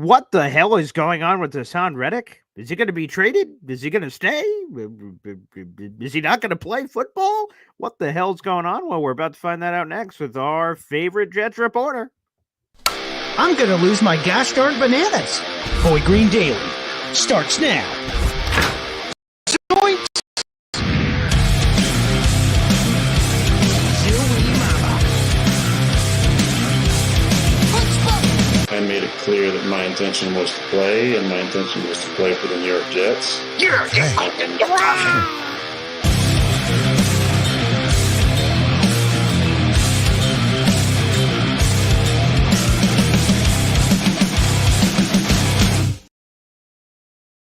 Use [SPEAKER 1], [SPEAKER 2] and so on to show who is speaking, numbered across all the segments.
[SPEAKER 1] What the hell is going on with Haason Reddick? Is he going to be traded? Is he going to stay? Is he not going to play football? What the hell's going on? Well, we're about to find that out next with our favorite Jets reporter.
[SPEAKER 2] I'm going to lose my gosh darn bananas. Boy Green Daily starts now. Joint.
[SPEAKER 3] I made it clear that my intention was to play, and my intention was to play for the New York Jets.
[SPEAKER 2] You're fucking wrong.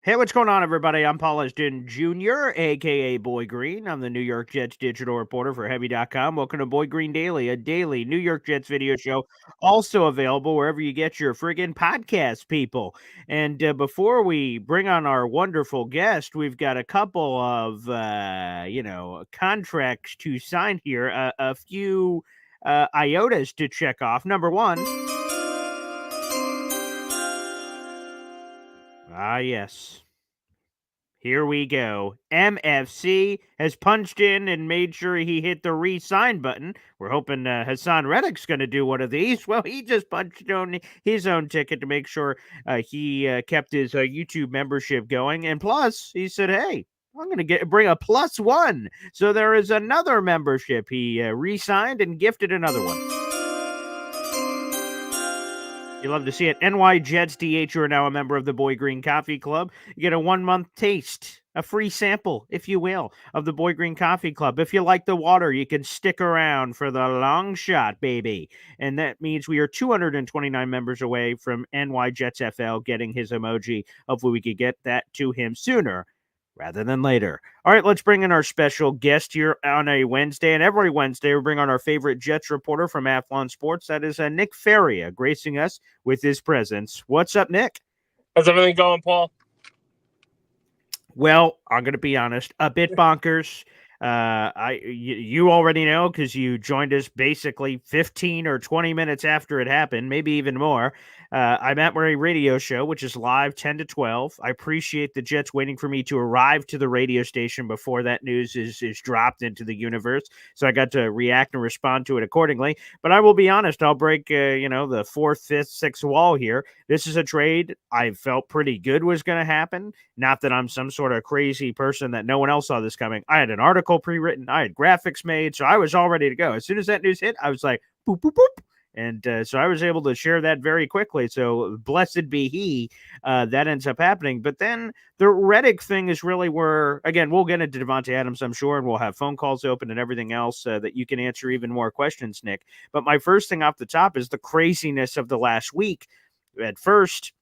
[SPEAKER 1] Hey, what's going on, everybody? I'm Paul Eston Jr., a.k.a. Boy Green. I'm the New York Jets digital reporter for Heavy.com. Welcome to Boy Green Daily, a daily New York Jets video show, also available wherever you get your friggin' podcast, people. And before we bring on our wonderful guest, we've got a couple of, contracts to sign here, a few iotas to check off. Number one. Ah, yes. Here we go. MFC has punched in and made sure he hit the re-sign button. We're hoping Haason Reddick's going to do one of these. Well, he just punched on his own ticket to make sure he kept his YouTube membership going. And plus, he said, hey, I'm going to bring a +1. So there is another membership. He re-signed and gifted another one. You love to see it. NY Jets DH, you are now a member of the Boy Green Coffee Club. You get a 1-month taste, a free sample, if you will, of the Boy Green Coffee Club. If you like the water, you can stick around for the long shot, baby. And that means we are 229 members away from NY Jets FL getting his emoji. Hopefully we could get that to him sooner rather than later. All right, let's bring in our special guest here on a Wednesday. And every Wednesday, we bring on our favorite Jets reporter from Athlon Sports. That is Nick Faria, gracing us with his presence. What's up, Nick?
[SPEAKER 4] How's everything going, Paul?
[SPEAKER 1] Well, I'm going to be honest, a bit bonkers. You already know because you joined us basically 15 or 20 minutes after it happened, maybe even more. I'm at my radio show, which is live 10 to 12. I appreciate the Jets waiting for me to arrive to the radio station before that news is dropped into the universe. So I got to react and respond to it accordingly. But I will be honest, I'll break, the 4th, 5th, 6th wall here. This is a trade I felt pretty good was going to happen. Not that I'm some sort of crazy person that no one else saw this coming. I had an article pre-written. I had graphics made. So I was all ready to go. As soon as that news hit, I was like, boop, boop, boop. And so I was able to share that very quickly. So blessed be he that ends up happening. But then the Reddick thing is really where, again, we'll get into Davante Adams, I'm sure, and we'll have phone calls open and everything else that you can answer even more questions, Nick. But my first thing off the top is the craziness of the last week. At first,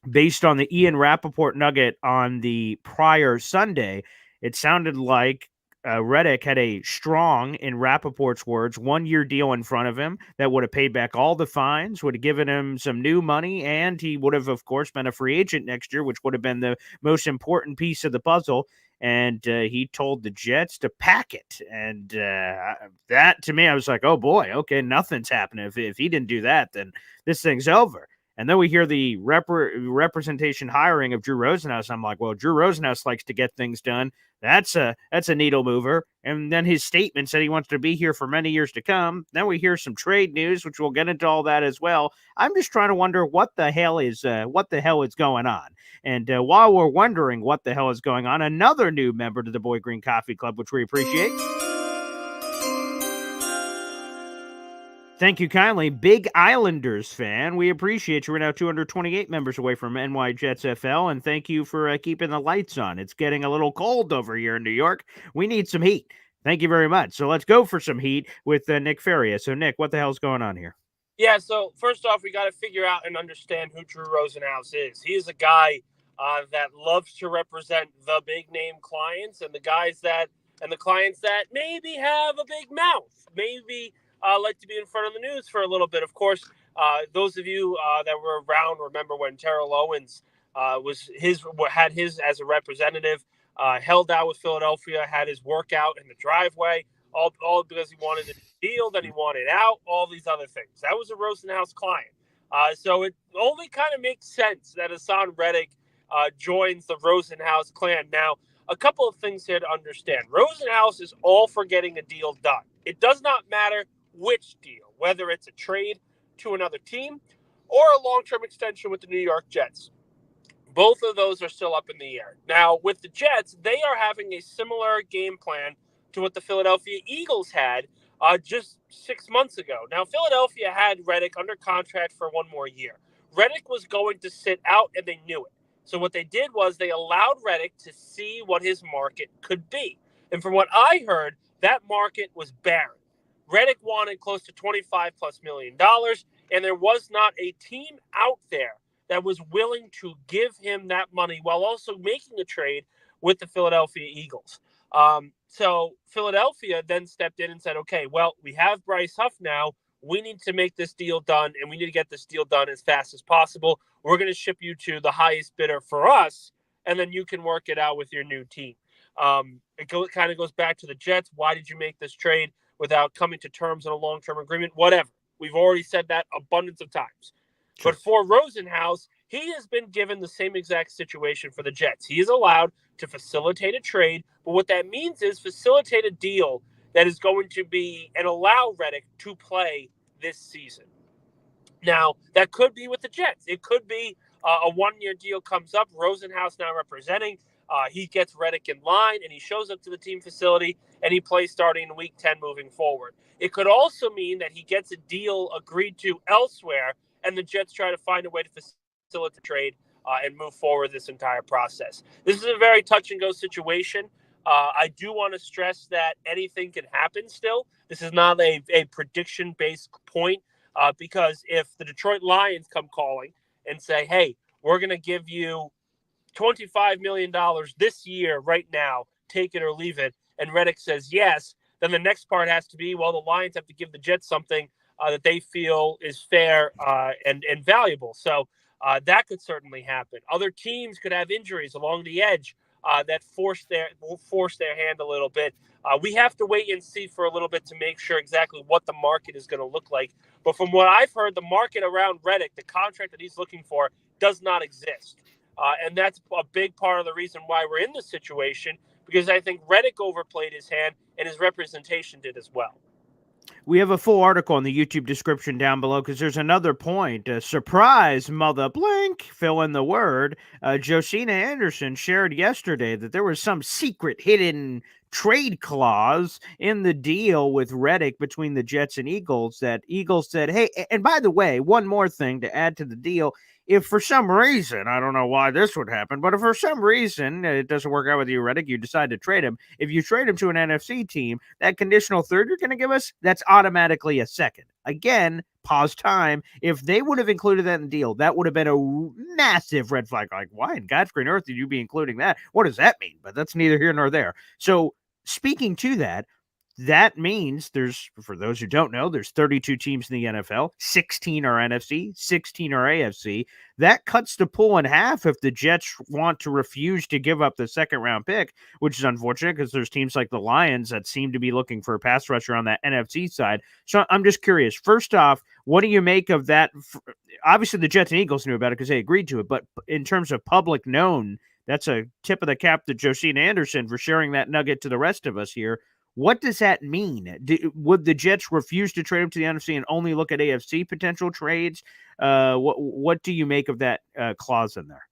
[SPEAKER 1] based on the Ian Rappaport nugget on the prior Sunday, it sounded like Reddick had a strong, in Rappaport's words, 1-year deal in front of him that would have paid back all the fines, would have given him some new money, and he would have, of course, been a free agent next year, which would have been the most important piece of the puzzle. And he told the Jets to pack it. And that, to me, I was like, oh, boy, okay, nothing's happening. If he didn't do that, then this thing's over. And then we hear the representation hiring of Drew Rosenhaus. I'm like, well, Drew Rosenhaus likes to get things done. That's a needle mover. And then his statement said he wants to be here for many years to come. Then we hear some trade news, which we'll get into all that as well. I'm just trying to wonder what the hell is going on. And while we're wondering what the hell is going on, another new member to the Boy Green Coffee Club, which we appreciate. Thank you kindly, Big Islanders fan. We appreciate you. We're now 228 members away from NY Jets FL, and thank you for keeping the lights on. It's getting a little cold over here in New York. We need some heat. Thank you very much. So let's go for some heat with Nick Faria. So, Nick, what the hell's going on here?
[SPEAKER 4] Yeah, so first off, we got to figure out and understand who Drew Rosenhaus is. He is a guy that loves to represent the big-name clients and the clients that maybe have a big mouth, maybe like to be in front of the news for a little bit. Of course, those of you that were around remember when Terrell Owens had his as a representative, held out with Philadelphia, had his workout in the driveway, all because he wanted a deal, then he wanted out, all these other things. That was a Rosenhaus client. So it only kind of makes sense that Haason Reddick joins the Rosenhaus clan. Now, a couple of things here to understand. Rosenhaus is all for getting a deal done. It does not matter which deal, whether it's a trade to another team or a long-term extension with the New York Jets. Both of those are still up in the air. Now, with the Jets, they are having a similar game plan to what the Philadelphia Eagles had just 6 months ago. Now, Philadelphia had Reddick under contract for one more year. Reddick was going to sit out, and they knew it. So what they did was they allowed Reddick to see what his market could be. And from what I heard, that market was barren. Reddick wanted close to $25+ million, and there was not a team out there that was willing to give him that money while also making a trade with the Philadelphia Eagles. So Philadelphia then stepped in and said, okay, well, we have Bryce Huff now. We need to make this deal done, and we need to get this deal done as fast as possible. We're going to ship you to the highest bidder for us, and then you can work it out with your new team. It kind of goes back to the Jets. Why did you make this trade without coming to terms on a long-term agreement? Whatever. We've already said that abundance of times. Sure. But for Rosenhaus, he has been given the same exact situation for the Jets. He is allowed to facilitate a trade, but what that means is facilitate a deal that is going to be and allow Reddick to play this season. Now, that could be with the Jets. It could be a one-year deal comes up, Rosenhaus now representing. He gets Reddick in line, and he shows up to the team facility, and he plays starting in Week 10 moving forward. It could also mean that he gets a deal agreed to elsewhere, and the Jets try to find a way to facilitate the trade and move forward this entire process. This is a very touch-and-go situation. I do want to stress that anything can happen still. This is not a prediction-based point because if the Detroit Lions come calling and say, hey, we're going to give you $25 million this year right now, take it or leave it, and Reddick says yes, then the next part has to be, well, the Lions have to give the Jets something that they feel is fair and valuable. So that could certainly happen. Other teams could have injuries along the edge that force their hand a little bit. We have to wait and see for a little bit to make sure exactly what the market is going to look like. But from what I've heard, the market around Reddick, the contract that he's looking for, does not exist. And that's a big part of the reason why we're in this situation, because I think Reddick overplayed his hand and his representation did as well.
[SPEAKER 1] We have a full article in the YouTube description down below because there's another point. Surprise, mother blink, fill in the word. Josina Anderson shared yesterday that there was some secret hidden trade clause in the deal with Reddick between the Jets and Eagles that Eagles said, hey, and by the way, one more thing to add to the deal. If for some reason, I don't know why this would happen, but if for some reason it doesn't work out with you, Reddick, you decide to trade him. If you trade him to an NFC team, that conditional third you're going to give us, that's automatically a second. Again, pause time. If they would have included that in the deal, that would have been a massive red flag. Like, why in God's green earth did you be including that? What does that mean? But that's neither here nor there. So speaking to that, that means there's, for those who don't know, there's 32 teams in the NFL, 16 are NFC, 16 are AFC. That cuts the pool in half if the Jets want to refuse to give up the second round pick, which is unfortunate because there's teams like the Lions that seem to be looking for a pass rusher on that NFC side. So I'm just curious. First off, what do you make of that? Obviously, the Jets and Eagles knew about it because they agreed to it, but in terms of public known, that's a tip of the cap to Josina Anderson for sharing that nugget to the rest of us here. What does that mean? Would the Jets refuse to trade him to the NFC and only look at AFC potential trades? What do you make of that clause in there?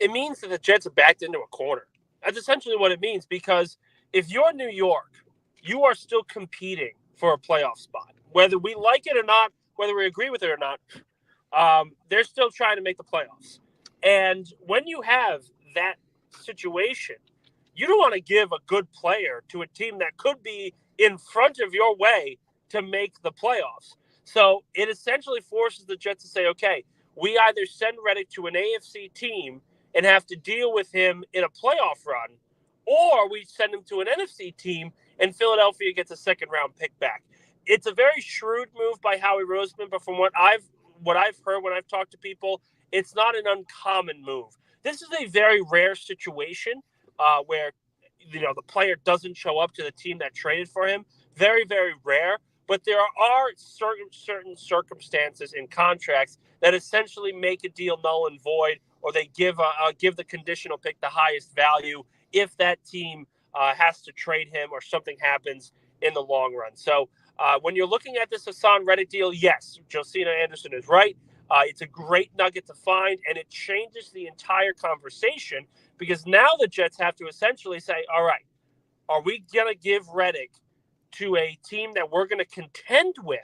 [SPEAKER 4] It means that the Jets are backed into a corner. That's essentially what it means, because if you're New York, you are still competing for a playoff spot. Whether we like it or not, whether we agree with it or not, they're still trying to make the playoffs. And when you have that situation, you don't want to give a good player to a team that could be in front of your way to make the playoffs. So it essentially forces the Jets to say, okay, we either send Reddick to an AFC team and have to deal with him in a playoff run, or we send him to an NFC team and Philadelphia gets a second-round pick back. It's a very shrewd move by Howie Roseman, but from what I've heard when I've talked to people, it's not an uncommon move. This is a very rare situation where the player doesn't show up to the team that traded for him. Very, very rare. but there are certain circumstances in contracts that essentially make a deal null and void, or they give the conditional pick the highest value if that team has to trade him or something happens in the long run. So when you're looking at this Haason Reddick deal, yes, Josina Anderson is right. It's a great nugget to find, and it changes the entire conversation because now the Jets have to essentially say, all right, are we going to give Reddick to a team that we're going to contend with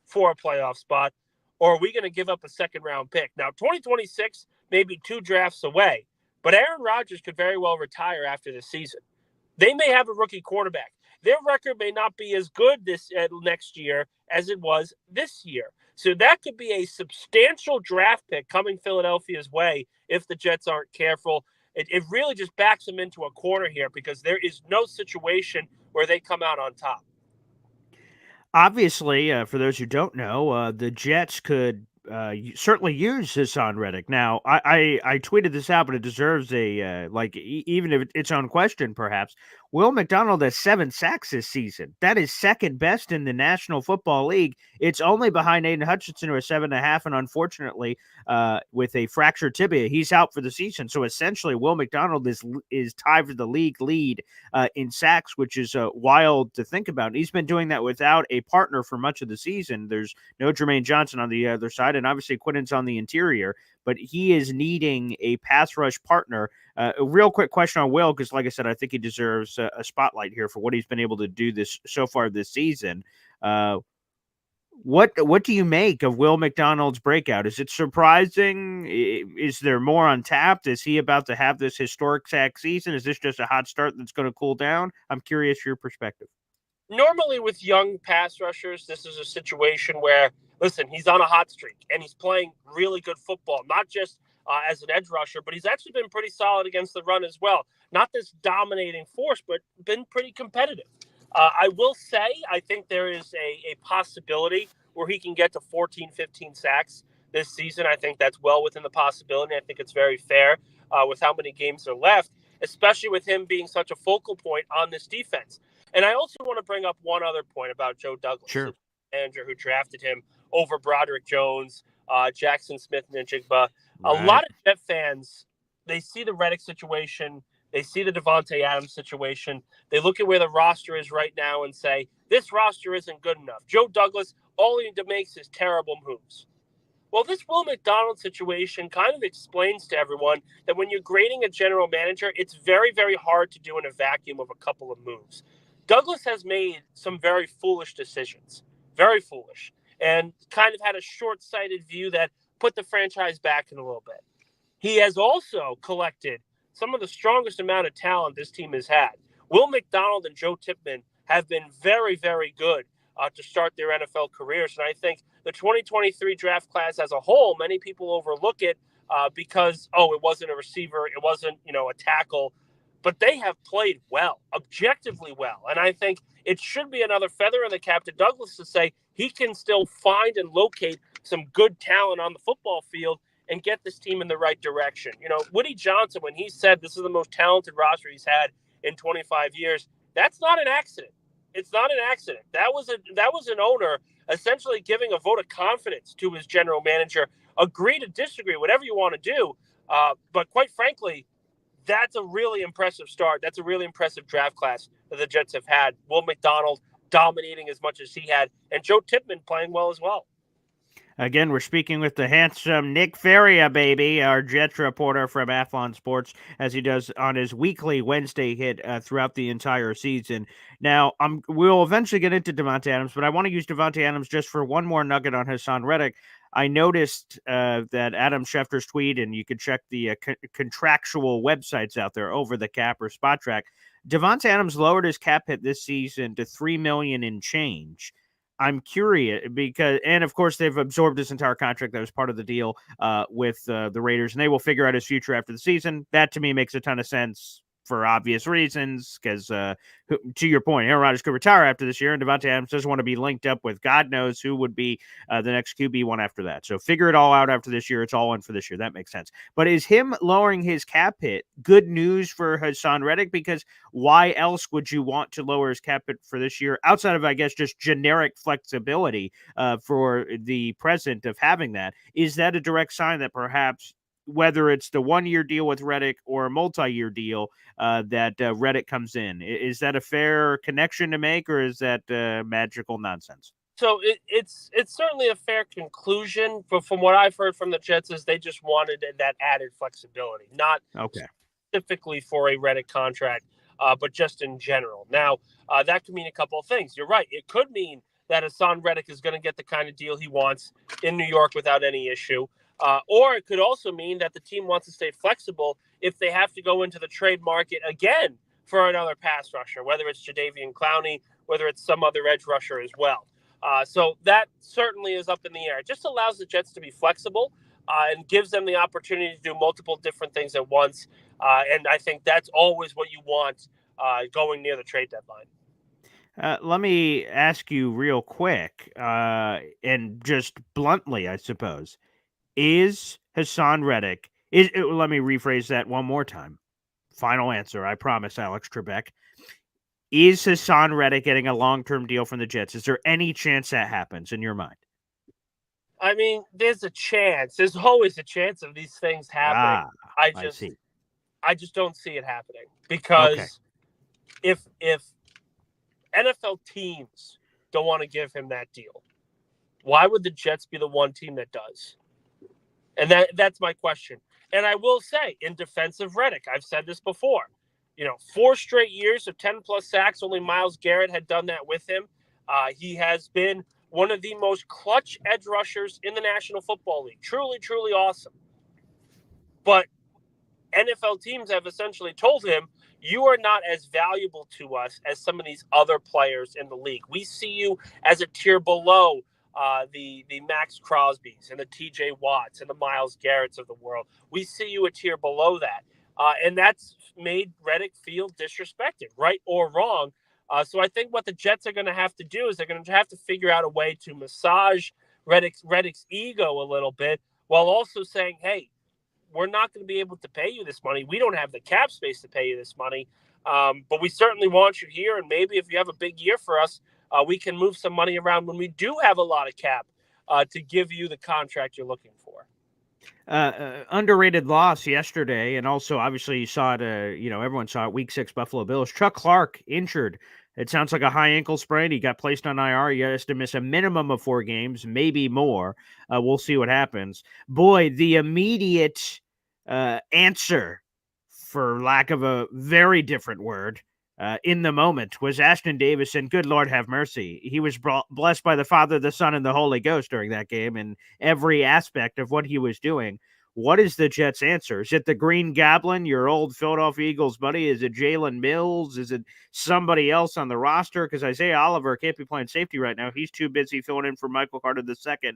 [SPEAKER 4] for a playoff spot, or are we going to give up a second-round pick? Now, 2026 may be 2 drafts away, but Aaron Rodgers could very well retire after this season. They may have a rookie quarterback. Their record may not be as good this next year as it was this year. So that could be a substantial draft pick coming Philadelphia's way if the Jets aren't careful. It really just backs them into a corner here because there is no situation where they come out on top.
[SPEAKER 1] Obviously, for those who don't know, the Jets could certainly use Haason Reddick. Now, I tweeted this out, but it deserves a even if it's on question, perhaps. Will McDonald has 7 sacks this season. That is second best in the National Football League. It's only behind Aiden Hutchinson, who has 7.5, and unfortunately, with a fractured tibia, he's out for the season. So essentially, Will McDonald is tied for the league lead in sacks, which is wild to think about. And he's been doing that without a partner for much of the season. There's no Jermaine Johnson on the other side, and obviously Quinnen's on the interior, but he is needing a pass rush partner. A real quick question on Will, because like I said, I think he deserves a spotlight here for what he's been able to do this so far this season. What do you make of Will McDonald's breakout? Is it surprising? Is there more untapped? Is he about to have this historic sack season? Is this just a hot start that's going to cool down? I'm curious your perspective.
[SPEAKER 4] Normally with young pass rushers, this is a situation where, listen, he's on a hot streak and he's playing really good football, not just as an edge rusher, but he's actually been pretty solid against the run as well. Not this dominating force, but been pretty competitive. I will say, I think there is a possibility where he can get to 14, 15 sacks this season. I think that's well within the possibility. I think it's very fair with how many games are left, especially with him being such a focal point on this defense. And I also want to bring up one other point about Joe Douglas,
[SPEAKER 1] Sure,
[SPEAKER 4] the manager who drafted him over Broderick Jones, Jackson Smith, and Njigba.
[SPEAKER 1] right.
[SPEAKER 4] A lot of Jet fans, they see the Reddick situation, they see the Davante Adams situation, they look at where the roster is right now and say, this roster isn't good enough. Joe Douglas, all he makes is terrible moves. Well, this Will McDonald situation kind of explains to everyone that when you're grading a general manager, it's very, very hard to do in a vacuum of a couple of moves. Douglas has made some very foolish decisions, very foolish, and kind of had a short-sighted view that put the franchise back in a little bit. He has also collected some of the strongest amount of talent this team has had. Will McDonald and Joe Tippmann have been very, very good to start their NFL careers, and I think the 2023 draft class as a whole, many people overlook it because, it wasn't a receiver, it wasn't, a tackle, but they have played well, objectively well. And I think it should be another feather in the cap to Douglas to say he can still find and locate some good talent on the football field and get this team in the right direction. Woody Johnson, when he said this is the most talented roster he's had in 25 years, that's not an accident. It's not an accident. That was an owner essentially giving a vote of confidence to his general manager. Agree to disagree, whatever you want to do. But quite frankly, that's a really impressive start. That's a really impressive draft class that the Jets have had. Will McDonald dominating as much as he had, and Joe Tippmann playing well as well.
[SPEAKER 1] Again, we're speaking with the handsome Nick Feria, baby, our Jets reporter from Athlon Sports, as he does on his weekly Wednesday hit throughout the entire season. Now, we'll eventually get into Davante Adams, but I want to use Davante Adams just for one more nugget on Haason Reddick. I noticed that Adam Schefter's tweet, and you can check the contractual websites out there, Over the Cap or Spot Track. Davante Adams lowered his cap hit this season to $3 million in change. I'm curious because, and of course, they've absorbed this entire contract that was part of the deal with the Raiders, and they will figure out his future after the season. That to me makes a ton of sense. for obvious reasons, because to your point, Aaron Rodgers could retire after this year, and Davante Adams doesn't want to be linked up with God knows who would be the next QB1 after that. So figure it all out after this year. It's all in for this year. That makes sense. But is him lowering his cap hit good news for Haason Reddick? Because why else would you want to lower his cap hit for this year, outside of, I guess, just generic flexibility for the present of having that? Is that a direct sign that perhaps, whether it's the 1-year deal with Reddick or a multi-year deal, that Reddick comes in? Is that a fair connection to make, or is that magical nonsense?
[SPEAKER 4] So it's certainly a fair conclusion, but from what I've heard from the Jets is they just wanted that added flexibility, not specifically for a Reddick contract, but just in general. Now, that could mean a couple of things. You're right. It could mean that Haason Reddick is going to get the kind of deal he wants in New York without any issue. Or it could also mean that the team wants to stay flexible if they have to go into the trade market again for another pass rusher, whether it's Jadeveon Clowney, whether it's some other edge rusher as well. So that certainly is up in the air. It just allows the Jets to be flexible and gives them the opportunity to do multiple different things at once. And I think that's always what you want going near the trade deadline.
[SPEAKER 1] Let me ask you real quick, and just bluntly, I suppose. Is Haason Reddick, let me rephrase that one more time. Final answer, I promise, Alex Trebek. Is Haason Reddick getting a long-term deal from the Jets? Is there any chance that happens in your mind?
[SPEAKER 4] I mean, there's a chance. There's always a chance of these things happening. I just don't see it happening, because if NFL teams don't want to give him that deal, why would the Jets be the one team that does? And that's my question. And I will say, in defense of Reddick, I've said this before, 4 straight years of 10-plus sacks, only Myles Garrett had done that with him. He has been one of the most clutch edge rushers in the National Football League. Truly, truly awesome. But NFL teams have essentially told him, you are not as valuable to us as some of these other players in the league. We see you as a tier below the Max Crosbys and the TJ Watts and the Myles Garretts of the world. We see you a tier below that. And that's made Reddick feel disrespected, right or wrong. So I think what the Jets are going to have to do is they're going to have to figure out a way to massage Reddick's ego a little bit, while also saying, hey, we're not going to be able to pay you this money. We don't have the cap space to pay you this money. But we certainly want you here. And maybe if you have a big year for us, we can move some money around when we do have a lot of cap to give you the contract you're looking for.
[SPEAKER 1] Underrated loss yesterday, and also obviously you saw it. Everyone saw it. Week 6 Buffalo Bills. Chuck Clark injured. It sounds like a high ankle sprain. He got placed on IR. He has to miss a minimum of 4 games, maybe more. We'll see what happens. Boy, the immediate answer, for lack of a very different word, in the moment was Ashton Davis, and good Lord have mercy. He was blessed by the Father, the Son, and the Holy Ghost during that game in every aspect of what he was doing. What is the Jets' answer? Is it the Green Goblin, your old Philadelphia Eagles buddy? Is it Jalen Mills? Is it somebody else on the roster? Because Isaiah Oliver can't be playing safety right now. He's too busy filling in for Michael Carter II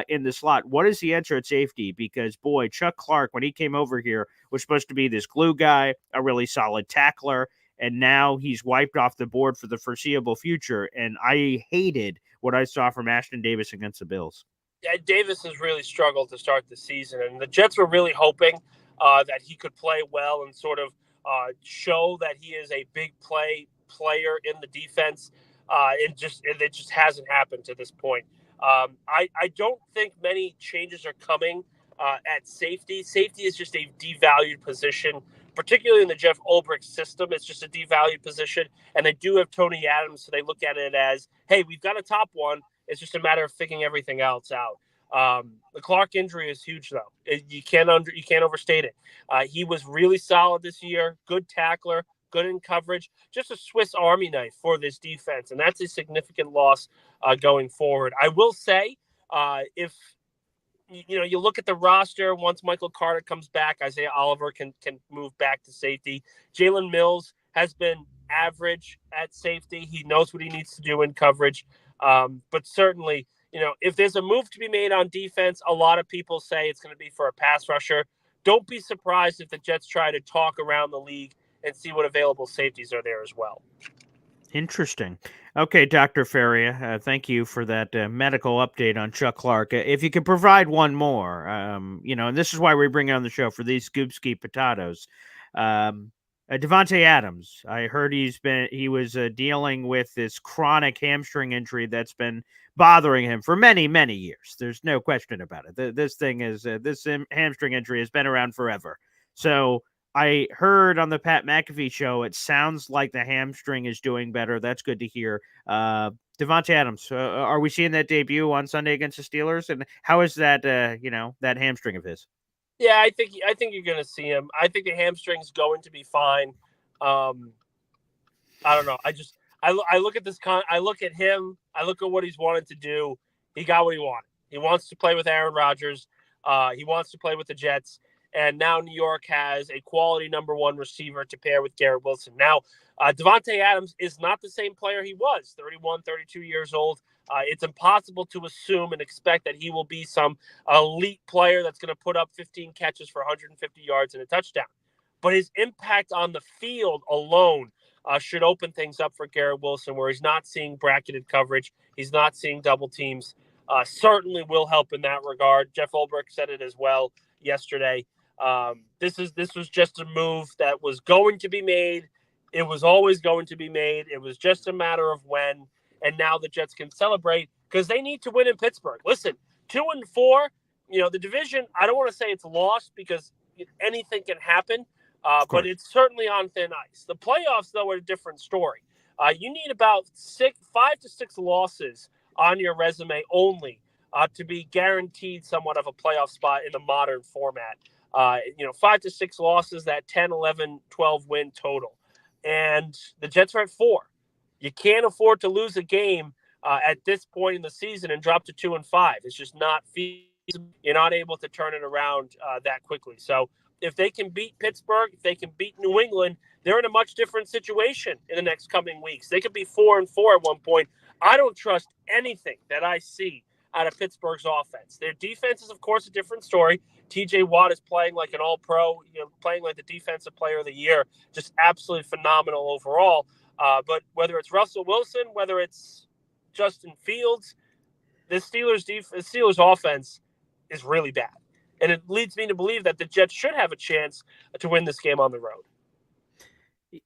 [SPEAKER 1] in the slot. What is the answer at safety? Because, boy, Chuck Clark, when he came over here, was supposed to be this glue guy, a really solid tackler, and now he's wiped off the board for the foreseeable future. And I hated what I saw from Ashton Davis against the Bills.
[SPEAKER 4] Yeah, Davis has really struggled to start the season, and the Jets were really hoping that he could play well and sort of show that he is a big player in the defense. It just hasn't happened to this point. I don't think many changes are coming at safety. Safety is just a devalued position, particularly in the Jeff Ulbrich system. It's just a devalued position, and they do have Tony Adams, so they look at it as, hey, we've got a top one. It's just a matter of figuring everything else out. The Clark injury is huge, though. You can't overstate it. He was really solid this year, good tackler, good in coverage, just a Swiss Army knife for this defense, and that's a significant loss going forward. I will say, if you look at the roster, once Michael Carter comes back, Isaiah Oliver can move back to safety. Jalen Mills has been average at safety. He knows what he needs to do in coverage. But certainly, if there's a move to be made on defense, a lot of people say it's going to be for a pass rusher. Don't be surprised if the Jets try to talk around the league and see what available safeties are there as well.
[SPEAKER 1] Interesting. Okay, Dr. Faria, thank you for that medical update on Chuck Clark. If you could provide one more, and this is why we bring you on the show for these Scoopski potatoes. Davante Adams, I heard he was dealing with this chronic hamstring injury that's been bothering him for many, many years. There's no question about it. This hamstring injury has been around forever. So I heard on the Pat McAfee show, it sounds like the hamstring is doing better. That's good to hear. Davante Adams, are we seeing that debut on Sunday against the Steelers? And how is that, that hamstring of his?
[SPEAKER 4] Yeah, I think you're going to see him. I think the hamstring's going to be fine. I don't know. I look at this. I look at him. I look at what he's wanted to do. He got what he wanted. He wants to play with Aaron Rodgers. He wants to play with the Jets. And now New York has a quality number one receiver to pair with Garrett Wilson. Now, Davante Adams is not the same player he was, 31, 32 years old. It's impossible to assume and expect that he will be some elite player that's going to put up 15 catches for 150 yards and a touchdown. But his impact on the field alone should open things up for Garrett Wilson, where he's not seeing bracketed coverage. He's not seeing double teams. Certainly will help in that regard. Jeff Ulbrich said it as well yesterday. This was just a move that was going to be made. It was always going to be made. It was just a matter of when. And now the Jets can celebrate because they need to win in Pittsburgh. Listen, 2-4, the division, I don't want to say it's lost because anything can happen, but it's certainly on thin ice. The playoffs, though, are a different story. You need about 5 to 6 losses on your resume only to be guaranteed somewhat of a playoff spot in the modern format. 5 to 6 losses, that 10, 11, 12 win total. And the Jets are at 4. You can't afford to lose a game at this point in the season and drop to 2-5. It's just not feasible. You're not able to turn it around that quickly. So if they can beat Pittsburgh, if they can beat New England, they're in a much different situation in the next coming weeks. They could be 4-4 at one point. I don't trust anything that I see out of Pittsburgh's offense. Their defense is, of course, a different story. TJ Watt is playing like an all-pro, playing like the defensive player of the year, just absolutely phenomenal overall. But whether it's Russell Wilson, whether it's Justin Fields, the Steelers offense is really bad. And it leads me to believe that the Jets should have a chance to win this game on the road.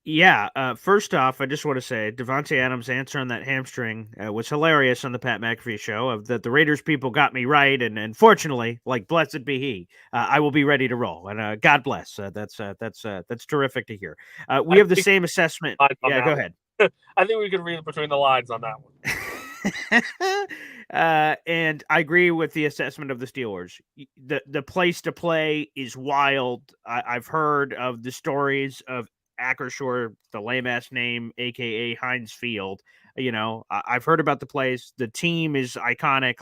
[SPEAKER 1] Yeah. First off, I just want to say Davante Adams' answer on that hamstring was hilarious on the Pat McAfee show. Of that, the Raiders people got me right, and fortunately, blessed be he, I will be ready to roll. And God bless. That's terrific to hear. We have the same assessment. Yeah, go ahead.
[SPEAKER 4] I think we can read between the lines on that
[SPEAKER 1] one. And I agree with the assessment of the Steelers. The place to play is wild. I've heard of the stories of Ackershore, the lame-ass name, a.k.a. Heinz Field. I've heard about the place. The team is iconic.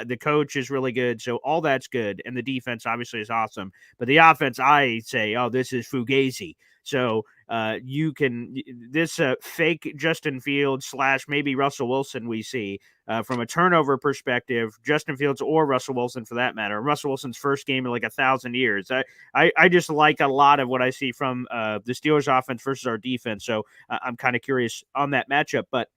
[SPEAKER 1] The coach is really good. So all that's good. And the defense obviously is awesome. But the offense, I say, this is Fugazi. So this fake Justin Fields / maybe Russell Wilson we see from a turnover perspective, Justin Fields or Russell Wilson for that matter. Russell Wilson's first game in 1,000 years. I just like a lot of what I see from the Steelers offense versus our defense. So I'm kind of curious on that matchup. But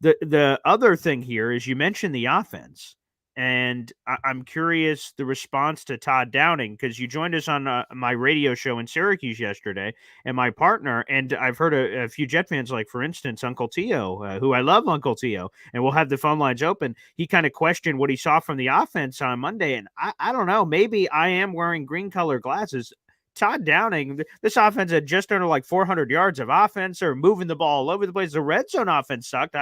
[SPEAKER 1] the other thing here is you mentioned the offense. And I'm curious the response to Todd Downing, because you joined us on my radio show in Syracuse yesterday, and my partner, and I've heard a few Jet fans, like, for instance, Uncle Tio, who I love, Uncle Tio, and we'll have the phone lines open. He kind of questioned what he saw from the offense on Monday, and I don't know, maybe I am wearing green color glasses. Todd Downing, this offense had just under 400 yards of offense, or moving the ball all over the place. The red zone offense sucked.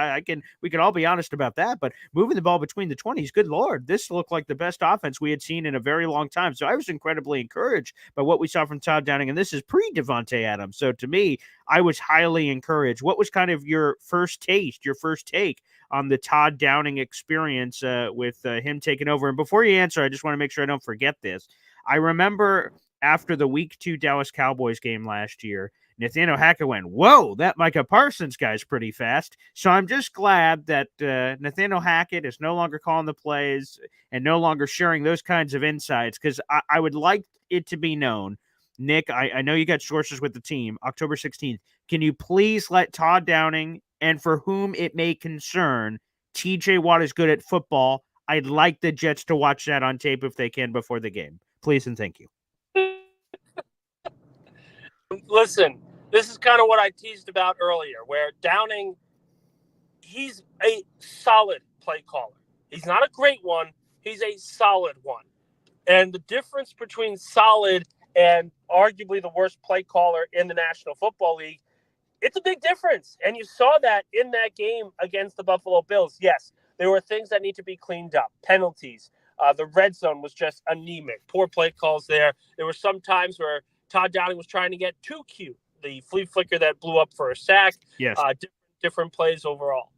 [SPEAKER 1] We can all be honest about that, but moving the ball between the 20s, good Lord, this looked like the best offense we had seen in a very long time. So I was incredibly encouraged by what we saw from Todd Downing, and this is pre-Davante Adams. So to me, I was highly encouraged. What was kind of your first take on the Todd Downing experience with him taking over? And before you answer, I just want to make sure I don't forget this. I remember after the Week 2 Dallas Cowboys game last year, Nathaniel Hackett went, whoa, that Micah Parsons guy's pretty fast. So I'm just glad that Nathaniel Hackett is no longer calling the plays and no longer sharing those kinds of insights, because I would like it to be known Nick, I know you got sources with the team, October 16th. Can you please let Todd Downing, and for whom it may concern, TJ Watt is good at football. I'd like the Jets to watch that on tape if they can before the game. Please and thank you.
[SPEAKER 4] Listen, this is kind of what I teased about earlier, where Downing, he's a solid play caller. He's not a great one. He's a solid one. And the difference between solid and arguably the worst play caller in the National Football League, it's a big difference. And you saw that in that game against the Buffalo Bills. Yes, there were things that need to be cleaned up. Penalties. The red zone was just anemic. Poor play calls there. There were some times where Todd Downing was trying to get too cute. The flea flicker that blew up for a sack.
[SPEAKER 1] Yes.
[SPEAKER 4] Different plays overall.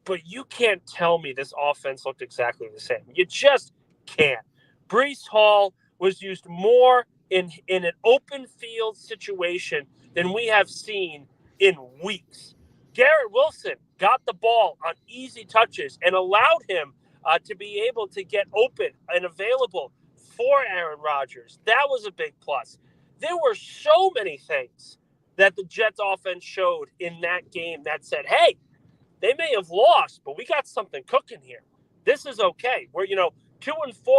[SPEAKER 4] But you can't tell me this offense looked exactly the same. You just can't. Breece Hall was used more in an open field situation than we have seen in weeks. Garrett Wilson got the ball on easy touches and allowed him to be able to get open and available for Aaron Rodgers. That was a big plus. There were so many things that the Jets offense showed in that game that said, hey, they may have lost, but we got something cooking here. This is okay. We're, 2-4,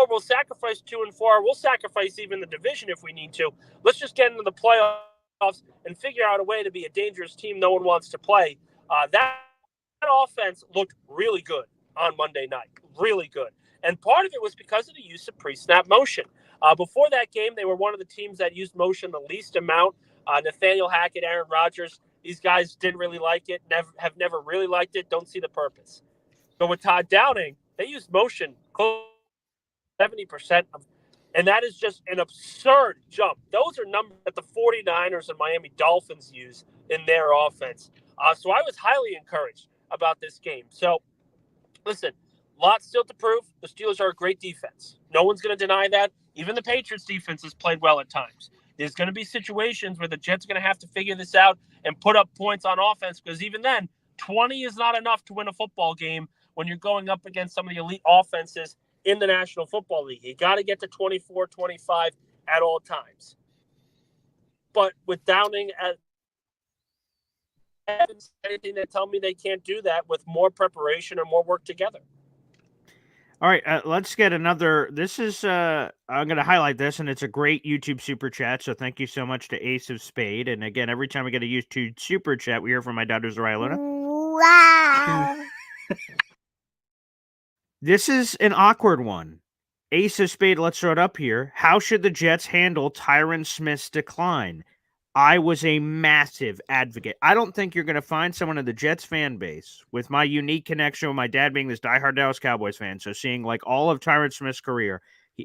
[SPEAKER 4] we'll sacrifice 2-4. We'll sacrifice even the division if we need to. Let's just get into the playoffs and figure out a way to be a dangerous team no one wants to play. That offense looked really good on Monday night. Really good. And part of it was because of the use of pre-snap motion. Before that game, they were one of the teams that used motion the least amount. Nathaniel Hackett, Aaron Rodgers, these guys didn't really like it, have never really liked it, don't see the purpose. But with Todd Downing, they used motion close to 70%. And that is just an absurd jump. Those are numbers that the 49ers and Miami Dolphins use in their offense. So I was highly encouraged about this game. So, listen, lots still to prove. The Steelers are a great defense. No one's going to deny that. Even the Patriots defense has played well at times. There's going to be situations where the Jets are going to have to figure this out and put up points on offense, because even then, 20 is not enough to win a football game when you're going up against some of the elite offenses in the National Football League. You got to get to 24, 25 at all times. But with Downing, anything that tell me they can't do that with more preparation and more work together.
[SPEAKER 1] All right, let's get another. This is, I'm going to highlight this, and it's a great YouTube super chat. So thank you so much to Ace of Spade. And again, every time we get a YouTube super chat, we hear from my daughter, Zariah Luna.
[SPEAKER 5] Wow.
[SPEAKER 1] This is an awkward one. Ace of Spade, let's throw it up here. How should the Jets handle Tyron Smith's decline? I was a massive advocate. I don't think you're going to find someone in the Jets fan base with my unique connection with my dad being this diehard Dallas Cowboys fan. So seeing like all of Tyron Smith's career,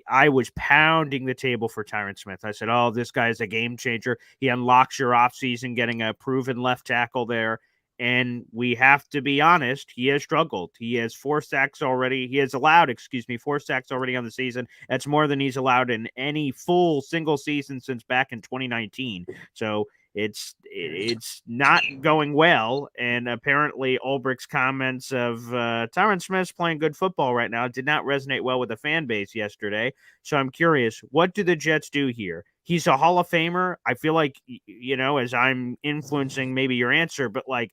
[SPEAKER 1] I was pounding the table for Tyron Smith. I said, oh, this guy is a game changer. He unlocks your offseason, getting a proven left tackle there. And we have to be honest, he has struggled. He has 4 sacks already. He has allowed, 4 sacks already on the season. That's more than he's allowed in any full single season since back in 2019. So it's not going well. And apparently Ulbricht's comments of Tyron Smith's playing good football right now did not resonate well with the fan base yesterday. So I'm curious, what do the Jets do here? He's a Hall of Famer. I feel like, as I'm influencing maybe your answer, but like,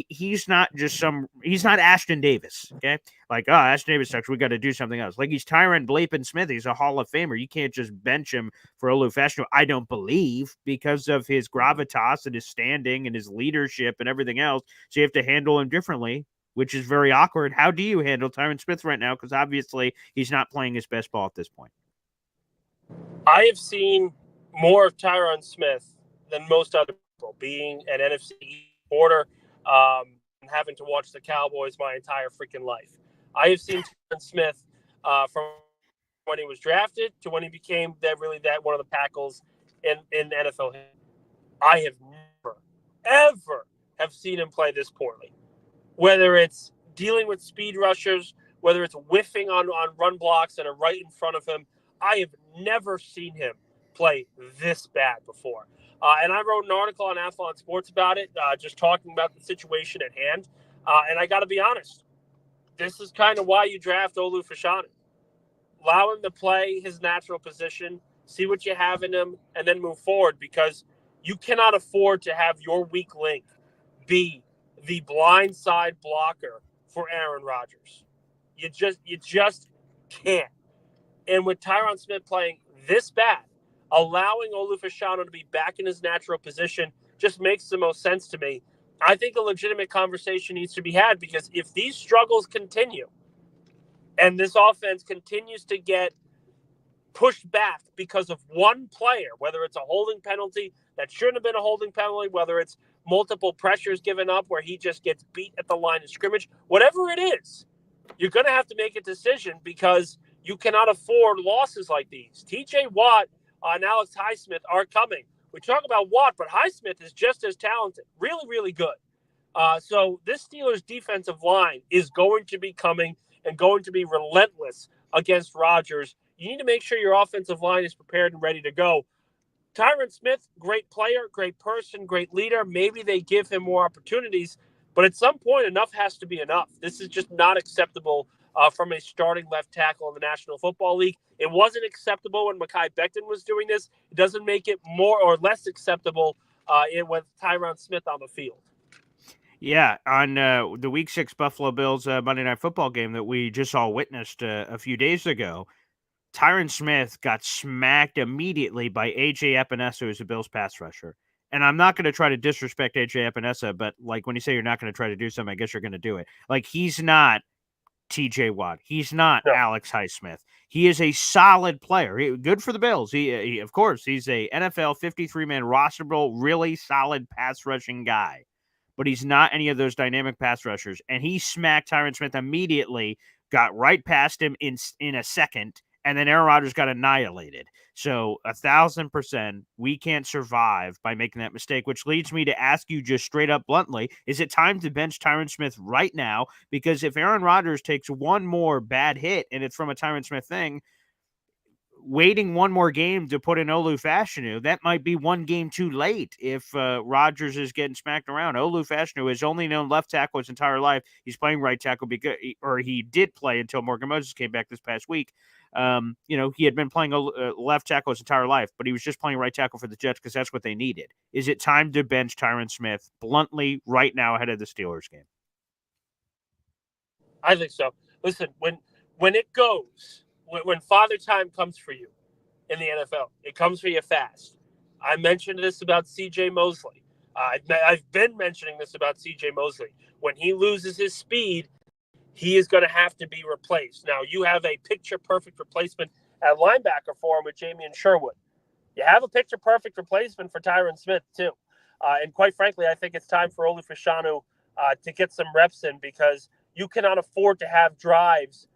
[SPEAKER 1] he's not Ashton Davis, okay? Like, oh, Ashton Davis sucks. We got to do something else. Like, he's Tyron Blapin Smith. He's a Hall of Famer. You can't just bench him for Olu Fashanu. I don't believe, because of his gravitas and his standing and his leadership and everything else. So you have to handle him differently, which is very awkward. How do you handle Tyron Smith right now? Because obviously he's not playing his best ball at this point.
[SPEAKER 4] I have seen more of Tyron Smith than most other people, being an NFC East supporter, and having to watch the Cowboys my entire freaking life. I have seen Tyron Smith from when he was drafted to when he became that one of the tackles in NFL. I have never, ever have seen him play this poorly. Whether it's dealing with speed rushers, whether it's whiffing on run blocks that are right in front of him, I have never seen him play this bad before. And I wrote an article on Athlon Sports about it, just talking about the situation at hand. And I got to be honest, this is kind of why you draft Olu Fashanu. Allow him to play his natural position, see what you have in him, and then move forward, because you cannot afford to have your weak link be the blind side blocker for Aaron Rodgers. You just can't. And with Tyron Smith playing this bad, allowing Olu Fashanu to be back in his natural position just makes the most sense to me. I think a legitimate conversation needs to be had, because if these struggles continue and this offense continues to get pushed back because of one player, whether it's a holding penalty that shouldn't have been a holding penalty, whether it's multiple pressures given up where he just gets beat at the line of scrimmage, whatever it is, you're going to have to make a decision, because you cannot afford losses like these. TJ Watt and Alex Highsmith are coming. We talk about Watt, but Highsmith is just as talented, really, really good. So this Steelers defensive line is going to be coming and going to be relentless against Rodgers. You need to make sure your offensive line is prepared and ready to go. Tyron Smith, great player, great person, great leader. Maybe they give him more opportunities, but at some point, enough has to be enough. This is just not acceptable from a starting left tackle in the National Football League. It wasn't acceptable when Mekhi Becton was doing this. It doesn't make it more or less acceptable with Tyron Smith on the field.
[SPEAKER 1] Yeah, on the Week 6 Buffalo Bills Monday Night Football game that we just all witnessed a few days ago, Tyron Smith got smacked immediately by A.J. Epinesa, who's a Bills pass rusher. And I'm not going to try to disrespect A.J. Epinesa, but like when you say you're not going to try to do something, I guess you're going to do it. Like, he's not T.J. Watt. He's not Alex Highsmith. He is a solid player. Good for the Bills. He of course, he's a NFL 53-man rosterable, really solid pass rushing guy. But he's not any of those dynamic pass rushers. And he smacked Tyron Smith immediately, got right past him in a second, and then Aaron Rodgers got annihilated. So 1,000%, we can't survive by making that mistake, which leads me to ask you just straight up bluntly, is it time to bench Tyron Smith right now? Because if Aaron Rodgers takes one more bad hit and it's from a Tyron Smith thing, waiting one more game to put in Olu Fashanu, that might be one game too late if Rodgers is getting smacked around. Olu Fashanu has only known left tackle his entire life. He's playing right tackle because, or he did play until Morgan Moses came back this past week. He had been playing left tackle his entire life, but he was just playing right tackle for the Jets because that's what they needed. Is it time to bench Tyron Smith bluntly right now ahead of the Steelers game?
[SPEAKER 4] I think so. Listen, when it goes, when Father Time comes for you in the NFL, it comes for you fast. I mentioned this about C.J. Mosley. I've been mentioning this about C.J. Mosley. When he loses his speed, he is going to have to be replaced. Now, you have a picture-perfect replacement at linebacker for him with Jamian Sherwood. You have a picture-perfect replacement for Tyron Smith, too. And quite frankly, I think it's time for Olu Fashanu to get some reps in, because you cannot afford to have drives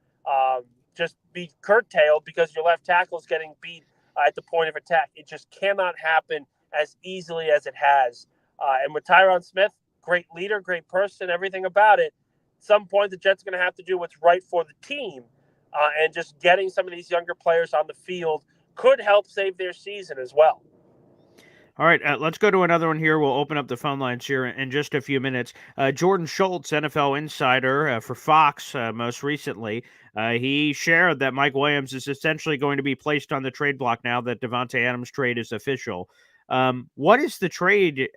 [SPEAKER 4] just be curtailed because your left tackle is getting beat at the point of attack. It just cannot happen as easily as it has. And with Tyron Smith, great leader, great person, everything about it, at some point the Jets are going to have to do what's right for the team. And just getting some of these younger players on the field could help save their season as well.
[SPEAKER 1] All right, let's go to another one here. We'll open up the phone lines here in just a few minutes. Jordan Schultz, NFL insider for Fox most recently, he shared that Mike Williams is essentially going to be placed on the trade block now that Davante Adams trade is official. What is the trade,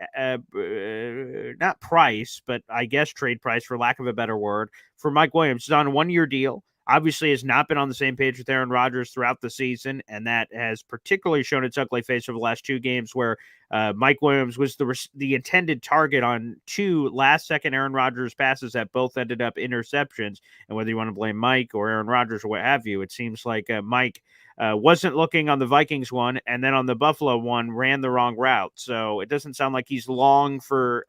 [SPEAKER 1] not price, but I guess trade price, for lack of a better word, for Mike Williams? He's on a one-year deal. Obviously has not been on the same page with Aaron Rodgers throughout the season, and that has particularly shown its ugly face over the last two games where Mike Williams was the intended target on two last-second Aaron Rodgers passes that both ended up interceptions. And whether you want to blame Mike or Aaron Rodgers or what have you, it seems like Mike wasn't looking on the Vikings one, and then on the Buffalo one ran the wrong route. So it doesn't sound like he's long for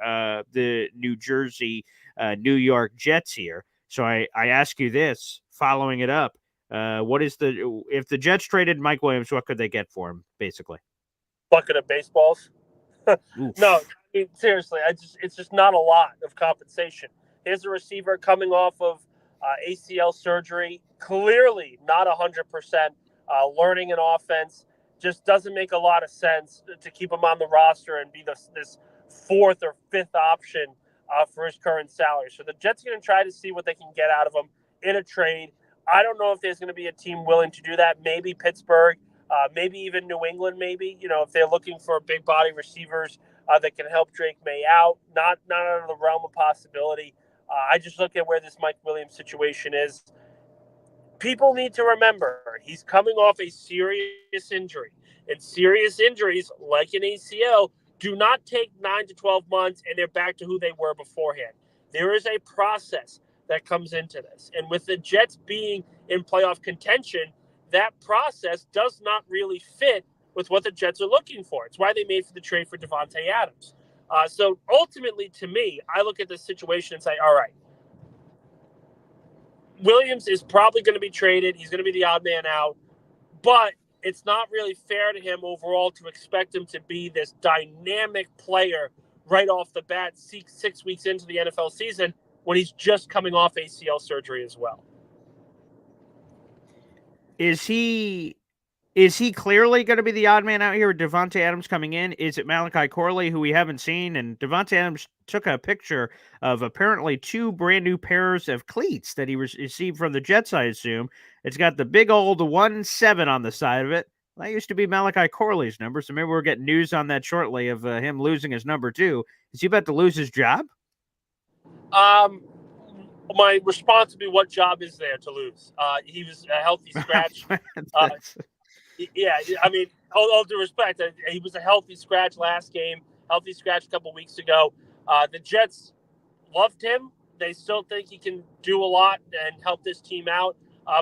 [SPEAKER 1] the New York Jets here. So I ask you this, following it up, if the Jets traded Mike Williams, what could they get for him, basically?
[SPEAKER 4] Bucket of baseballs. No, I mean, seriously, it's just not a lot of compensation. Here's a receiver coming off of ACL surgery, clearly not 100%, learning an offense. Just doesn't make a lot of sense to keep him on the roster and be this fourth or fifth option for his current salary. So the Jets are going to try to see what they can get out of him in a trade. I don't know if there's going to be a team willing to do that. Maybe Pittsburgh. maybe even New England, maybe, if they're looking for big body receivers that can help Drake May out, not out of the realm of possibility. I just look at where this Mike Williams situation is. People need to remember he's coming off a serious injury, and serious injuries like an ACL do not take 9 to 12 months and they're back to who they were beforehand. There is a process that comes into this, and with the Jets being in playoff contention, that process does not really fit with what the Jets are looking for. It's why they made for the trade for Davante Adams. So ultimately, to me, I look at this situation and say, all right, Williams is probably going to be traded. He's going to be the odd man out. But it's not really fair to him overall to expect him to be this dynamic player right off the bat 6 weeks into the NFL season when he's just coming off ACL surgery as well.
[SPEAKER 1] Is he clearly going to be the odd man out here with Davante Adams coming in? Is it Malachi Corley, who we haven't seen? And Davante Adams took a picture of apparently 2 brand new pairs of cleats that he received from the Jets, I assume. It's got the big old 1-7 on the side of it. That used to be Malachi Corley's number, so maybe we're getting news on that shortly of him losing his number too. Is he about to lose his job?
[SPEAKER 4] My response would be, what job is there to lose? He was a healthy scratch. Yeah, I mean, all due respect, he was a healthy scratch last game, healthy scratch a couple weeks ago. The Jets loved him. They still think he can do a lot and help this team out.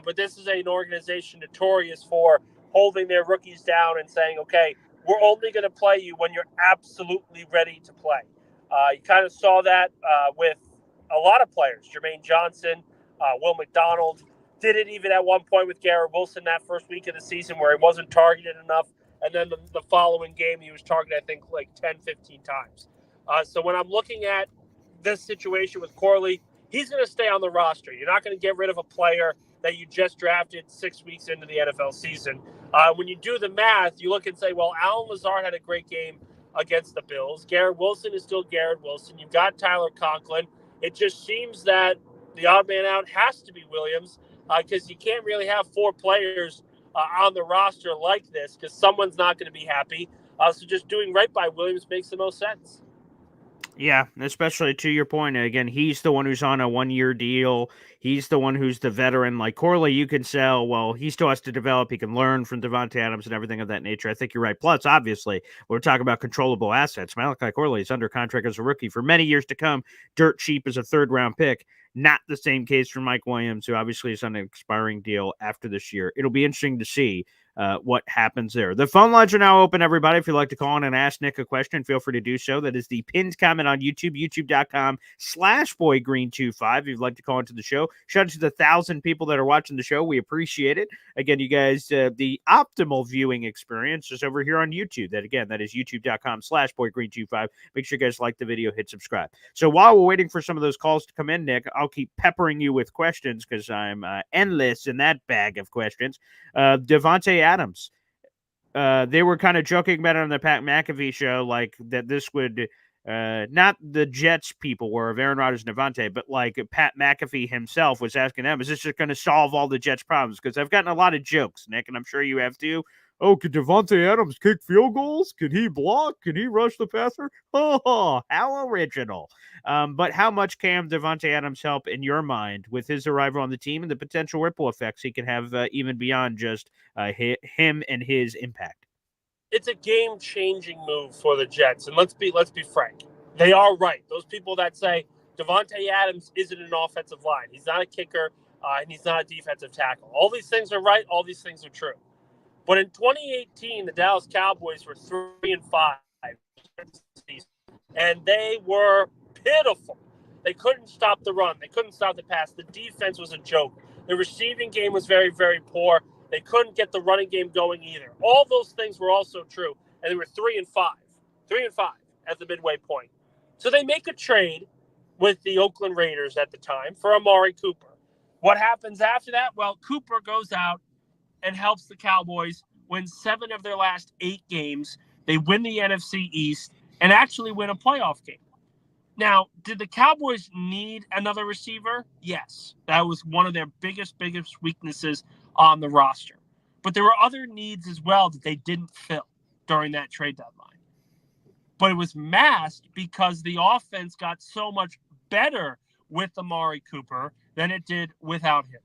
[SPEAKER 4] But this is an organization notorious for holding their rookies down and saying, okay, we're only going to play you when you're absolutely ready to play. You kind of saw that with a lot of players. Jermaine Johnson, Will McDonald, did it even at one point with Garrett Wilson that first week of the season where he wasn't targeted enough. And then the following game, he was targeted, I think, like 10, 15 times. So when I'm looking at this situation with Corley, he's going to stay on the roster. You're not going to get rid of a player that you just drafted 6 weeks into the NFL season. When you do the math, you look and say, well, Allen Lazard had a great game against the Bills. Garrett Wilson is still Garrett Wilson. You've got Tyler Conklin. It just seems that the odd man out has to be Williams because you can't really have 4 players on the roster like this because someone's not going to be happy. So just doing right by Williams makes the most sense.
[SPEAKER 1] Yeah, especially to your point. Again, he's the one who's on a 1-year deal. He's the one who's the veteran. Like Corley, you can sell. Well, he still has to develop. He can learn from Davante Adams and everything of that nature. I think you're right. Plus, obviously, we're talking about controllable assets. Malachi Corley is under contract as a rookie for many years to come. Dirt cheap as a 3rd-round pick. Not the same case for Mike Williams, who obviously is on an expiring deal after this year. It'll be interesting to see what happens there. The phone lines are now open, everybody. If you'd like to call in and ask Nick a question, feel free to do so. That is the pinned comment on YouTube, youtube.com/boygreen25. If you'd like to call into the show, shout out to the 1,000 people that are watching the show. We appreciate it. Again, you guys, the optimal viewing experience is over here on YouTube. That is youtube.com/boygreen25. Make sure you guys like the video, hit subscribe. So while we're waiting for some of those calls to come in, Nick, I'll keep peppering you with questions because I'm endless in that bag of questions. Davante Adams. They were kind of joking about it on the Pat McAfee show, like that this would not the Jets people were of Aaron Rodgers and Davante, but like Pat McAfee himself was asking them, is this just going to solve all the Jets' problems? Because I've gotten a lot of jokes, Nick, and I'm sure you have too. Oh, could Davante Adams kick field goals? Can he block? Can he rush the passer? Oh, how original. But how much can Davante Adams help in your mind with his arrival on the team and the potential ripple effects he can have even beyond just him and his impact?
[SPEAKER 4] It's a game-changing move for the Jets, and let's be frank. They are right. Those people that say Davante Adams isn't an offensive line, he's not a kicker, and he's not a defensive tackle. All these things are right. All these things are true. But in 2018, the Dallas Cowboys were 3-5, and they were pitiful. They couldn't stop the run. They couldn't stop the pass. The defense was a joke. The receiving game was very, very poor. They couldn't get the running game going either. All those things were also true, and they were 3-5 at the midway point. So they make a trade with the Oakland Raiders at the time for Amari Cooper. What happens after that? Well, Cooper goes out and helps the Cowboys win 7 of their last 8 games. They win the NFC East and actually win a playoff game. Now, did the Cowboys need another receiver? Yes. That was one of their biggest weaknesses on the roster. but there were other needs as well that they didn't fill during that trade deadline. But it was masked because the offense got so much better with Amari Cooper than it did without him.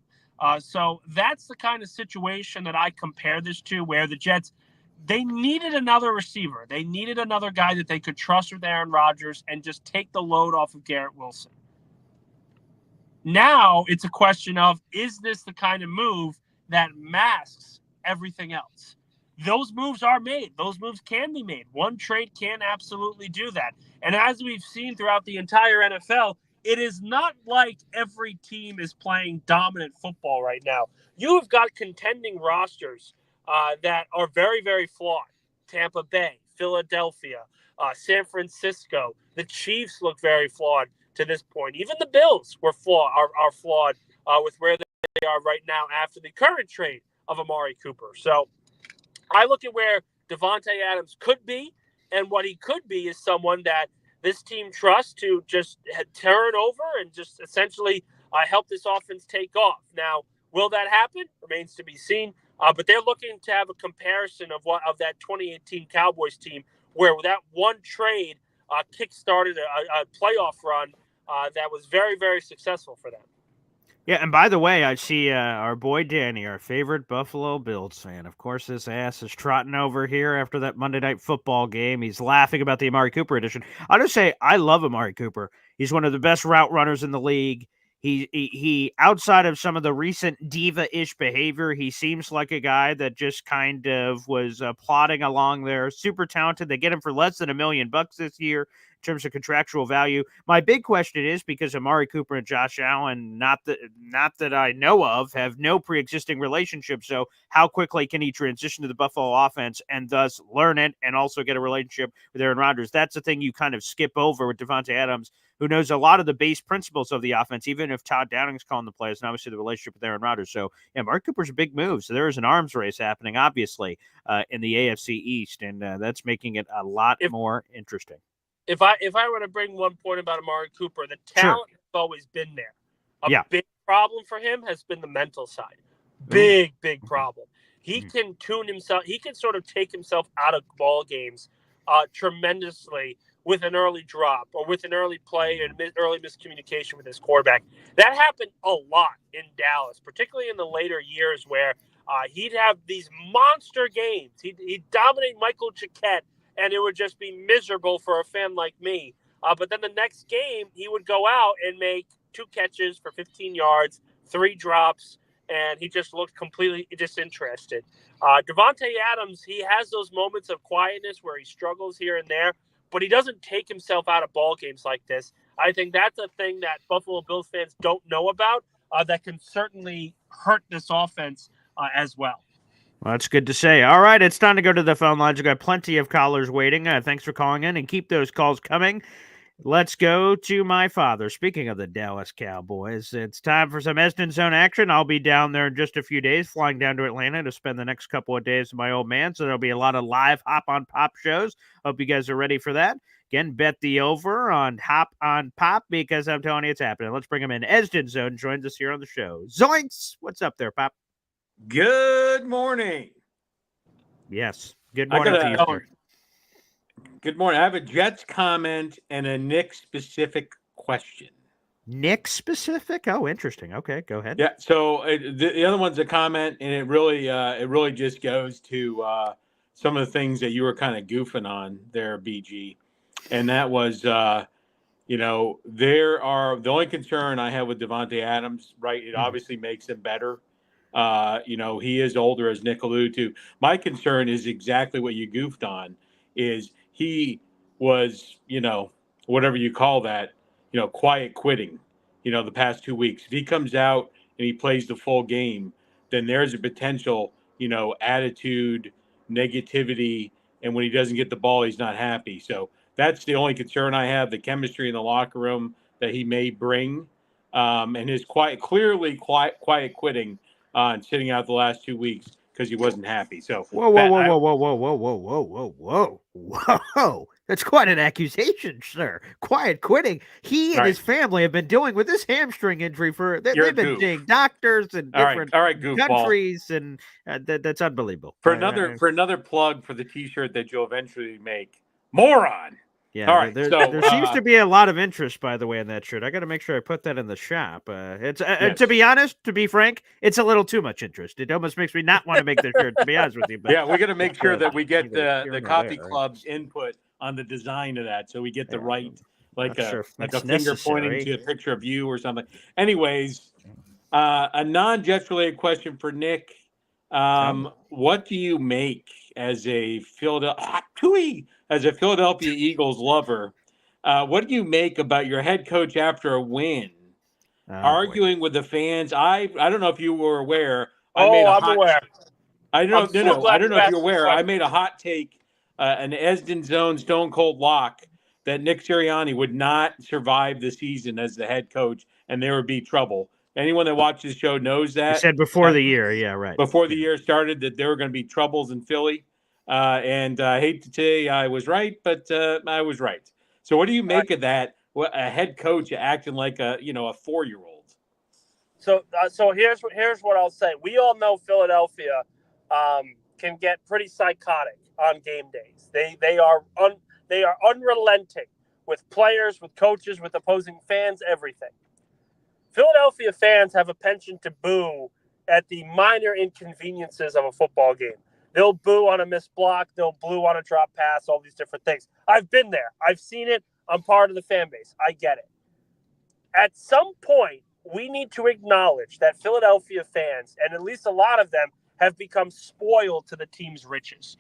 [SPEAKER 4] So that's the kind of situation that I compare this to, where the Jets, they needed another receiver. They needed another guy that they could trust with Aaron Rodgers and just take the load off of Garrett Wilson. Now it's a question of, is this the kind of move that masks everything else? Those moves are made. Those moves can be made. One trade can absolutely do that. And as we've seen throughout the entire NFL, it is not like every team is playing dominant football right now. You have got contending rosters that are very, very flawed. Tampa Bay, Philadelphia, San Francisco. The Chiefs look very flawed to this point. Even the Bills are flawed with where they are right now after the current trade of Amari Cooper. So I look at where Davante Adams could be, and what he could be is someone that this team trusts to just turn over and just essentially help this offense take off. Now, will that happen? Remains to be seen. But they're looking to have a comparison of that 2018 Cowboys team, where that one trade kick-started a playoff run that was very, very successful for them.
[SPEAKER 1] Yeah, and by the way, I see our boy Danny, our favorite Buffalo Bills fan. Of course, his ass is trotting over here after that Monday Night Football game. He's laughing about the Amari Cooper edition. I'll just say, I love Amari Cooper. He's one of the best route runners in the league. He outside of some of the recent diva-ish behavior, he seems like a guy that just kind of was plodding along there. Super talented. They get him for less than $1 million this year in terms of contractual value. My big question is, because Amari Cooper and Josh Allen, not that I know of, have no pre-existing relationship. So how quickly can he transition to the Buffalo offense and thus learn it and also get a relationship with Aaron Rodgers? That's the thing you kind of skip over with Davante Adams, who knows a lot of the base principles of the offense, even if Todd Downing's calling the plays, and obviously the relationship with Aaron Rodgers. So, yeah, Amari Cooper's a big move. So there is an arms race happening, obviously, in the AFC East, and that's making it a lot more interesting.
[SPEAKER 4] If I were to bring one point about Amari Cooper, the talent has always been there. A big problem for him has been the mental side. Big problem. He can tune himself. He can sort of take himself out of ball games tremendously with an early drop or with an early play and early miscommunication with his quarterback. That happened a lot in Dallas, particularly in the later years, where he'd have these monster games. He'd dominate Michael Chiquette, and it would just be miserable for a fan like me. But then the next game, he would go out and make 2 catches for 15 yards, 3 drops, and he just looked completely disinterested. Davante Adams, he has those moments of quietness where he struggles here and there, but he doesn't take himself out of ball games like this. I think that's a thing that Buffalo Bills fans don't know about that can certainly hurt this offense as well.
[SPEAKER 1] Well, that's good to say. All right, it's time to go to the phone lines. We've got plenty of callers waiting. Thanks for calling in, and keep those calls coming. Let's go to my father. Speaking of the Dallas Cowboys, it's time for some Eston Zone action. I'll be down there in just a few days, flying down to Atlanta to spend the next couple of days with my old man. So there'll be a lot of live Hop on Pop shows. Hope you guys are ready for that. Again, bet the over on Hop on Pop, because I'm telling you it's happening. Let's bring him in. Eston Zone joins us here on the show. Zoinks! What's up there, Pop?
[SPEAKER 6] Good morning.
[SPEAKER 1] Yes. Good morning to you, sir.
[SPEAKER 6] Good morning. I have a Jets comment and a Nick-specific question.
[SPEAKER 1] Nick-specific? Oh, interesting. Okay, go ahead.
[SPEAKER 6] Yeah, so the other one's a comment, and it really just goes to some of the things that you were kind of goofing on there, BG. And that was, the only concern I have with Davante Adams, right, it obviously makes him better. He is older, as Nick alluded to. My concern is exactly what you goofed on, is he was, whatever you call that, quiet quitting, the past 2 weeks. If he comes out and he plays the full game, then there's a potential, attitude, negativity, and when he doesn't get the ball, he's not happy. So that's the only concern I have, the chemistry in the locker room that he may bring, and his quiet quitting and sitting out the last 2 weeks because he wasn't happy. So
[SPEAKER 1] whoa. That's quite an accusation, sir. Quiet quitting. He and
[SPEAKER 6] Right.
[SPEAKER 1] his family have been dealing with this hamstring injury for.
[SPEAKER 6] You're a
[SPEAKER 1] They've been
[SPEAKER 6] goof.
[SPEAKER 1] seeing doctors in
[SPEAKER 6] All right,
[SPEAKER 1] different
[SPEAKER 6] all right, goofball.
[SPEAKER 1] countries, and that's unbelievable.
[SPEAKER 6] For another plug for the T-shirt that you'll eventually make, moron.
[SPEAKER 1] Yeah,
[SPEAKER 6] all right.
[SPEAKER 1] There seems to be a lot of interest, by the way, in that shirt. I got to make sure I put that in the shop. It's
[SPEAKER 6] Yes.
[SPEAKER 1] to be honest, to be frank, it's a little too much interest. It almost makes me not want to make the shirt. To be honest with you, but
[SPEAKER 6] Yeah, we got to make sure that we get
[SPEAKER 1] neither here
[SPEAKER 6] the
[SPEAKER 1] nor
[SPEAKER 6] coffee
[SPEAKER 1] there.
[SPEAKER 6] club's input on the design of that, so we get the right, like
[SPEAKER 1] not
[SPEAKER 6] a
[SPEAKER 1] sure if
[SPEAKER 6] like a
[SPEAKER 1] that's
[SPEAKER 6] finger pointing
[SPEAKER 1] necessary.
[SPEAKER 6] to a picture of you or something. Anyways, a non-Jets related question for Nick. What do you make as a Philadelphia Eagles lover? What do you make about your head coach after a win arguing with the fans? I don't know if you were aware.
[SPEAKER 4] I'm aware.
[SPEAKER 6] I don't know. I don't know if you're aware. I
[SPEAKER 4] question.
[SPEAKER 6] made a hot take, an Esden Zone Stone Cold lock that Nick Sirianni would not survive the season as the head coach, and there would be trouble. Anyone that watches the show knows that.
[SPEAKER 1] You said before the year, yeah, right.
[SPEAKER 6] Before the year started, that there were going to be troubles in Philly, and I hate to say I was right, but I was right. So, what do you make of that? A head coach acting like a 4-year-old.
[SPEAKER 4] So here's what I'll say. We all know Philadelphia can get pretty psychotic on game days. They are unrelenting with players, with coaches, with opposing fans, everything. Philadelphia fans have a penchant to boo at the minor inconveniences of a football game. They'll boo on a missed block. They'll boo on a drop pass, all these different things. I've been there. I've seen it. I'm part of the fan base. I get it. At some point, we need to acknowledge that Philadelphia fans, and at least a lot of them, have become spoiled to the team's riches,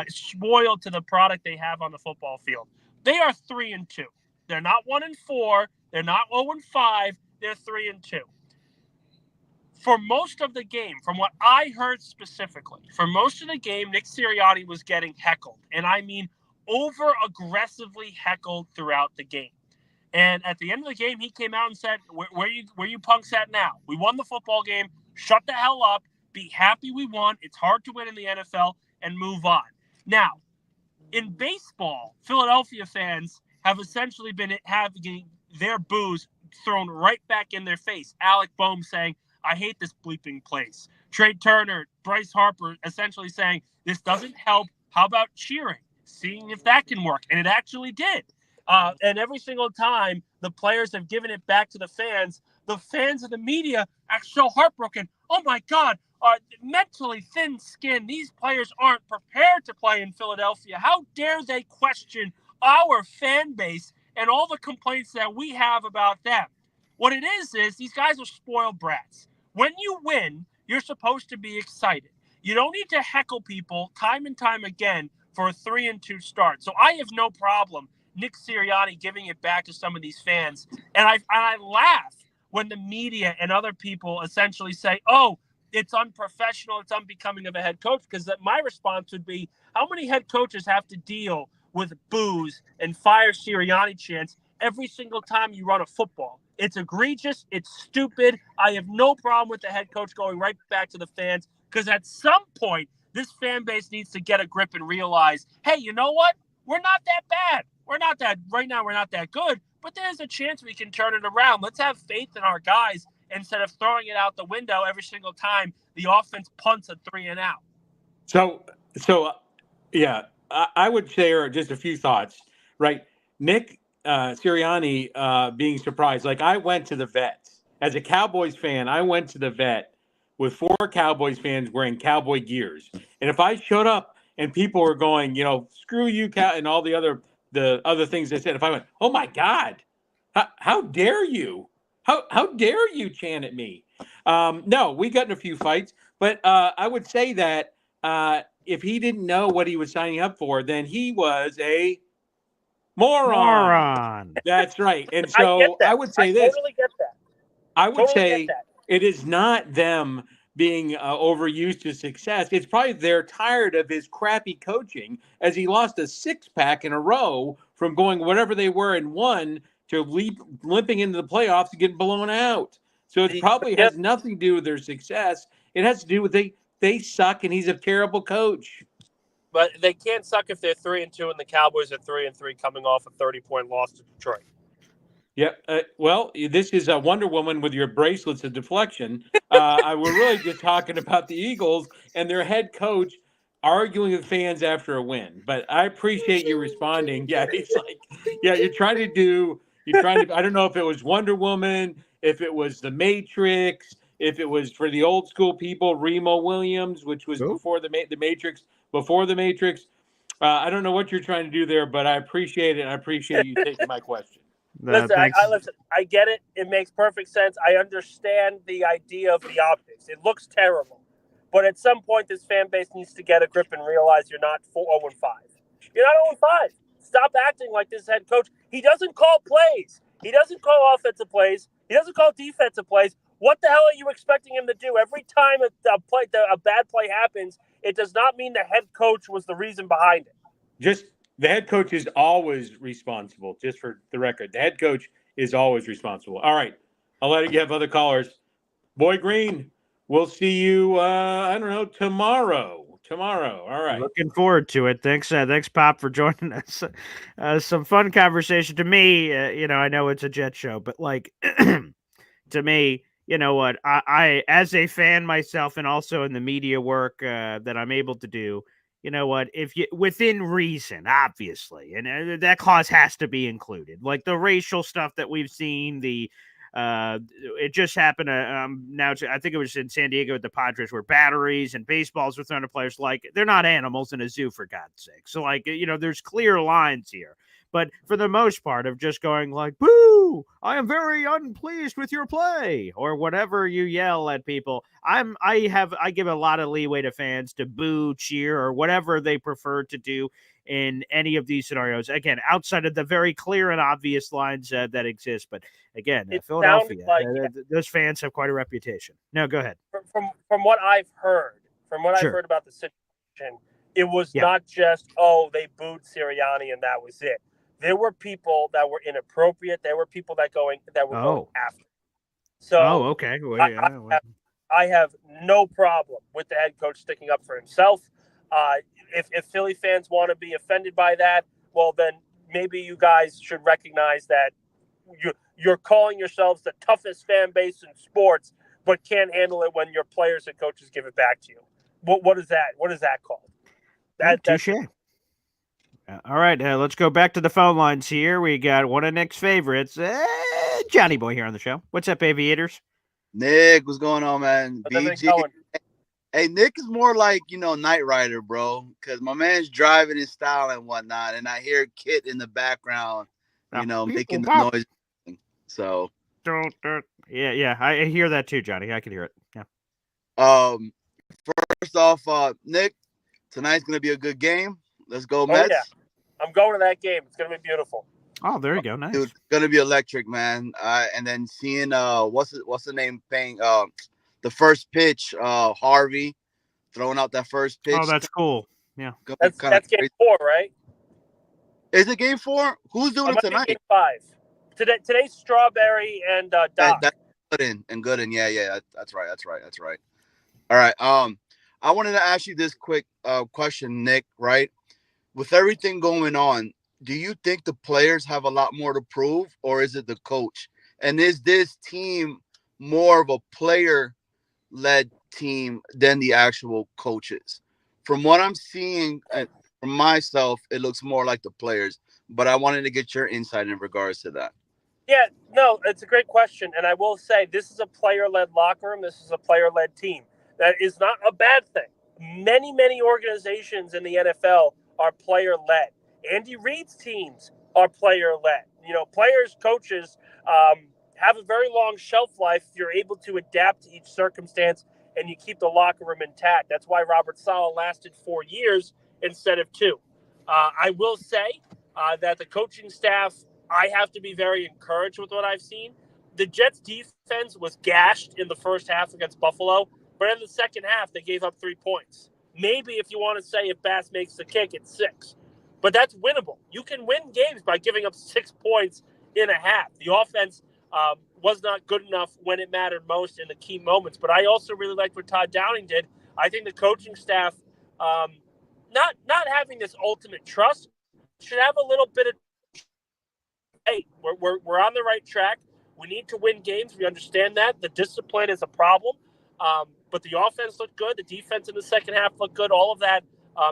[SPEAKER 4] spoiled to the product they have on the football field. They are 3-2. They're not 1-4. They're not 0-5. They're 3-2. For most of the game, from what I heard specifically, for most of the game, Nick Sirianni was getting heckled. And I mean over-aggressively heckled throughout the game. And at the end of the game, he came out and said, where you punks at now? We won the football game. Shut the hell up. Be happy we won. It's hard to win in the NFL, and move on. Now, in baseball, Philadelphia fans have essentially been having their boos thrown right back in their face. Alec Boehm saying, I hate this bleeping place. Trey Turner, Bryce Harper essentially saying, this doesn't help. How about cheering? Seeing if that can work. And it actually did. And every single time the players have given it back to the fans of the media are so heartbroken. Oh, my God, mentally thin skin. These players aren't prepared to play in Philadelphia. How dare they question our fan base and all the complaints that we have about them? What it is these guys are spoiled brats. When you win, you're supposed to be excited. You don't need to heckle people time and time again for a 3-2 start. So I have no problem Nick Sirianni giving it back to some of these fans. And I laugh when the media and other people essentially say, oh, it's unprofessional, it's unbecoming of a head coach, because my response would be, how many head coaches have to deal with boos and fire Sirianni chants every single time you run a football? It's egregious. It's stupid. I have no problem with the head coach going right back to the fans, because at some point, this fan base needs to get a grip and realize, hey, you know what? We're not that bad. Right now, we're not that good, but there's a chance we can turn it around. Let's have faith in our guys instead of throwing it out the window every single time the offense punts a 3-and-out.
[SPEAKER 6] So yeah, I would share just a few thoughts, right? Nick Sirianni being surprised. Like, I went to the vet. As a Cowboys fan, I went to the vet with 4 Cowboys fans wearing Cowboy gears. And if I showed up and people were going, screw you, and all the other things they said, if I went, oh my God, how dare you? How dare you chant at me? No, we got in a few fights, but I would say that if he didn't know what he was signing up for, then he was a moron. That's right. And so I would say this.
[SPEAKER 4] Totally get that.
[SPEAKER 6] I would say it is not them being overused to success. It's probably they're tired of his crappy coaching, as he lost a 6-pack in a row from going whatever they were in one to limping into the playoffs and getting blown out. So it probably has nothing to do with their success. It has to do with they suck and he's a terrible coach.
[SPEAKER 4] But they can't suck if they're 3-2 and the Cowboys are 3-3 coming off a 30-point loss to Detroit.
[SPEAKER 6] Yeah, well, this is a Wonder Woman with your bracelets of deflection. We're really just talking about the Eagles and their head coach arguing with fans after a win. But I appreciate you responding. Yeah, he's like, yeah, I don't know if it was Wonder Woman, if it was The Matrix, if it was for the old school people, Remo Williams, which was before the Matrix, before the Matrix. I don't know what you're trying to do there, but I appreciate it. I appreciate you taking my question.
[SPEAKER 4] Listen,
[SPEAKER 1] Thanks.
[SPEAKER 4] I get it. It makes perfect sense. I understand the idea of the optics. It looks terrible. But at some point, this fan base needs to get a grip and realize you're not 0-5. You're not 0-5. Stop acting like this head coach. He doesn't call plays. He doesn't call offensive plays. He doesn't call defensive plays. What the hell are you expecting him to do? Every time a bad play happens, it does not mean the head coach was the reason behind it.
[SPEAKER 6] Just the head coach is always responsible, just for the record. The head coach is always responsible. All right. I'll let you have other callers. Boy Green, we'll see you, tomorrow. All right.
[SPEAKER 1] Looking forward to it. Thanks, Pop, for joining us. Some fun conversation. To me, I know it's a Jet show, but like, to me, you know what? I, as a fan myself, and also in the media work that I'm able to do, you know what? If you within reason, obviously, and that clause has to be included, like the racial stuff that we've seen. It just happened. Now I think it was in San Diego with the Padres, where batteries and baseballs were thrown to players. Like, they're not animals in a zoo, for God's sake. So, like, there's clear lines here. But for the most part, of just going like, "Boo! I am very unpleased with your play," or whatever you yell at people. I give a lot of leeway to fans to boo, cheer, or whatever they prefer to do in any of these scenarios. Again, outside of the very clear and obvious lines that exist. But again, Philadelphia, those fans have quite a reputation. No, go ahead.
[SPEAKER 4] From what I've heard, I've heard about the situation, it was not just, they booed Sirianni and that was it. There were people that were inappropriate. There were people that were going after. So,
[SPEAKER 1] okay. Well,
[SPEAKER 4] I have no problem with the head coach sticking up for himself. If Philly fans want to be offended by that, well, then maybe you guys should recognize that you're calling yourselves the toughest fan base in sports, but can't handle it when your players and coaches give it back to you. What is that? What is that called?
[SPEAKER 1] Touche. All right, let's go back to the phone lines here. We got one of Nick's favorites, Johnny Boy, here on the show. What's up, Aviators?
[SPEAKER 7] Nick, what's going on, man? BG. Hey, Nick is more like, Knight Rider, bro, because my man's driving in style and whatnot, and I hear Kit in the background, making the noise. So.
[SPEAKER 1] Yeah, I hear that too, Johnny. I can hear it.
[SPEAKER 7] Yeah. First off, Nick, tonight's going to be a good game. Let's go, Mets.
[SPEAKER 4] Yeah. I'm going to that game. It's going to be beautiful.
[SPEAKER 1] Oh, there you go. Nice.
[SPEAKER 7] Dude, it's going to be electric, man. And then seeing, what's the name, paying the first pitch, Harvey throwing out that first pitch.
[SPEAKER 1] Oh, that's cool. Yeah.
[SPEAKER 4] That's game 4, right?
[SPEAKER 7] Is it game 4? Who's doing it tonight?
[SPEAKER 4] Game 5. Today's Strawberry and Doc.
[SPEAKER 7] That's Gooden. Yeah. That's right. All right. I wanted to ask you this quick question, Nick, right? With everything going on, do you think the players have a lot more to prove, or is it the coach? And is this team more of a player-led team than the actual coaches? From what I'm seeing from myself, it looks more like the players, but I wanted to get your insight in regards to that.
[SPEAKER 4] Yeah, no, it's a great question. And I will say, this is a player-led locker room. This is a player-led team. That is not a bad thing. Many organizations in the NFL are player-led. Andy Reid's teams are player-led. Players, coaches have a very long shelf life. You're able to adapt to each circumstance, and you keep the locker room intact. That's why Robert Saleh lasted 4 years instead of 2. I will say that the coaching staff, I have to be very encouraged with what I've seen. The Jets' defense was gashed in the first half against Buffalo, but in the second half, they gave up 3 points. Maybe if you want to say if Bass makes the kick, it's 6. But that's winnable. You can win games by giving up 6 points in a half. The offense was not good enough when it mattered most in the key moments. But I also really liked what Todd Downing did. I think the coaching staff not having this ultimate trust, should have a little bit of, hey, we're on the right track. We need to win games. We understand that. The discipline is a problem. But the offense looked good. The defense in the second half looked good. All of that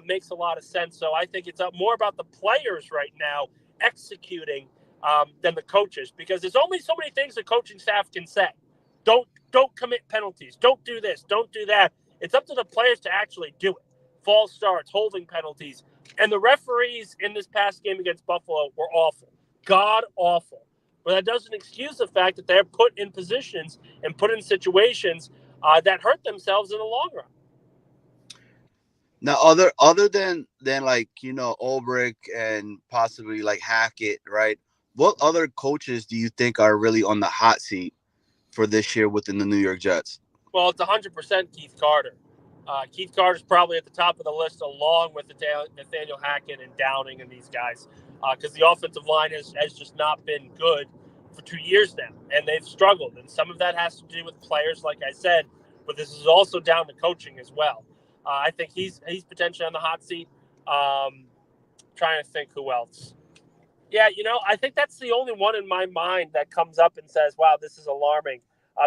[SPEAKER 4] makes a lot of sense. So I think it's more about the players right now executing than the coaches, because there's only so many things the coaching staff can say. Don't commit penalties. Don't do this. Don't do that. It's up to the players to actually do it. False starts, holding penalties. And the referees in this past game against Buffalo were awful. God awful. But that doesn't excuse the fact that they're put in positions and put in situations that hurt themselves in the long run.
[SPEAKER 7] Now, other than like, you know, Ulbrich and possibly like Hackett, right? What other coaches do you think are really on the hot seat for this year within the New York Jets?
[SPEAKER 4] Well, it's 100% Keith Carter. Keith Carter's probably at the top of the list, along with Nathaniel Hackett and Downing and these guys, because the offensive line has just not been good for 2 years now, and they've struggled. And some of that has to do with players, like I said, but this is also down to coaching as well. I think he's potentially on the hot seat. Trying to think who else. Yeah, you know, I think that's the only one in my mind that comes up and says, wow, this is alarming.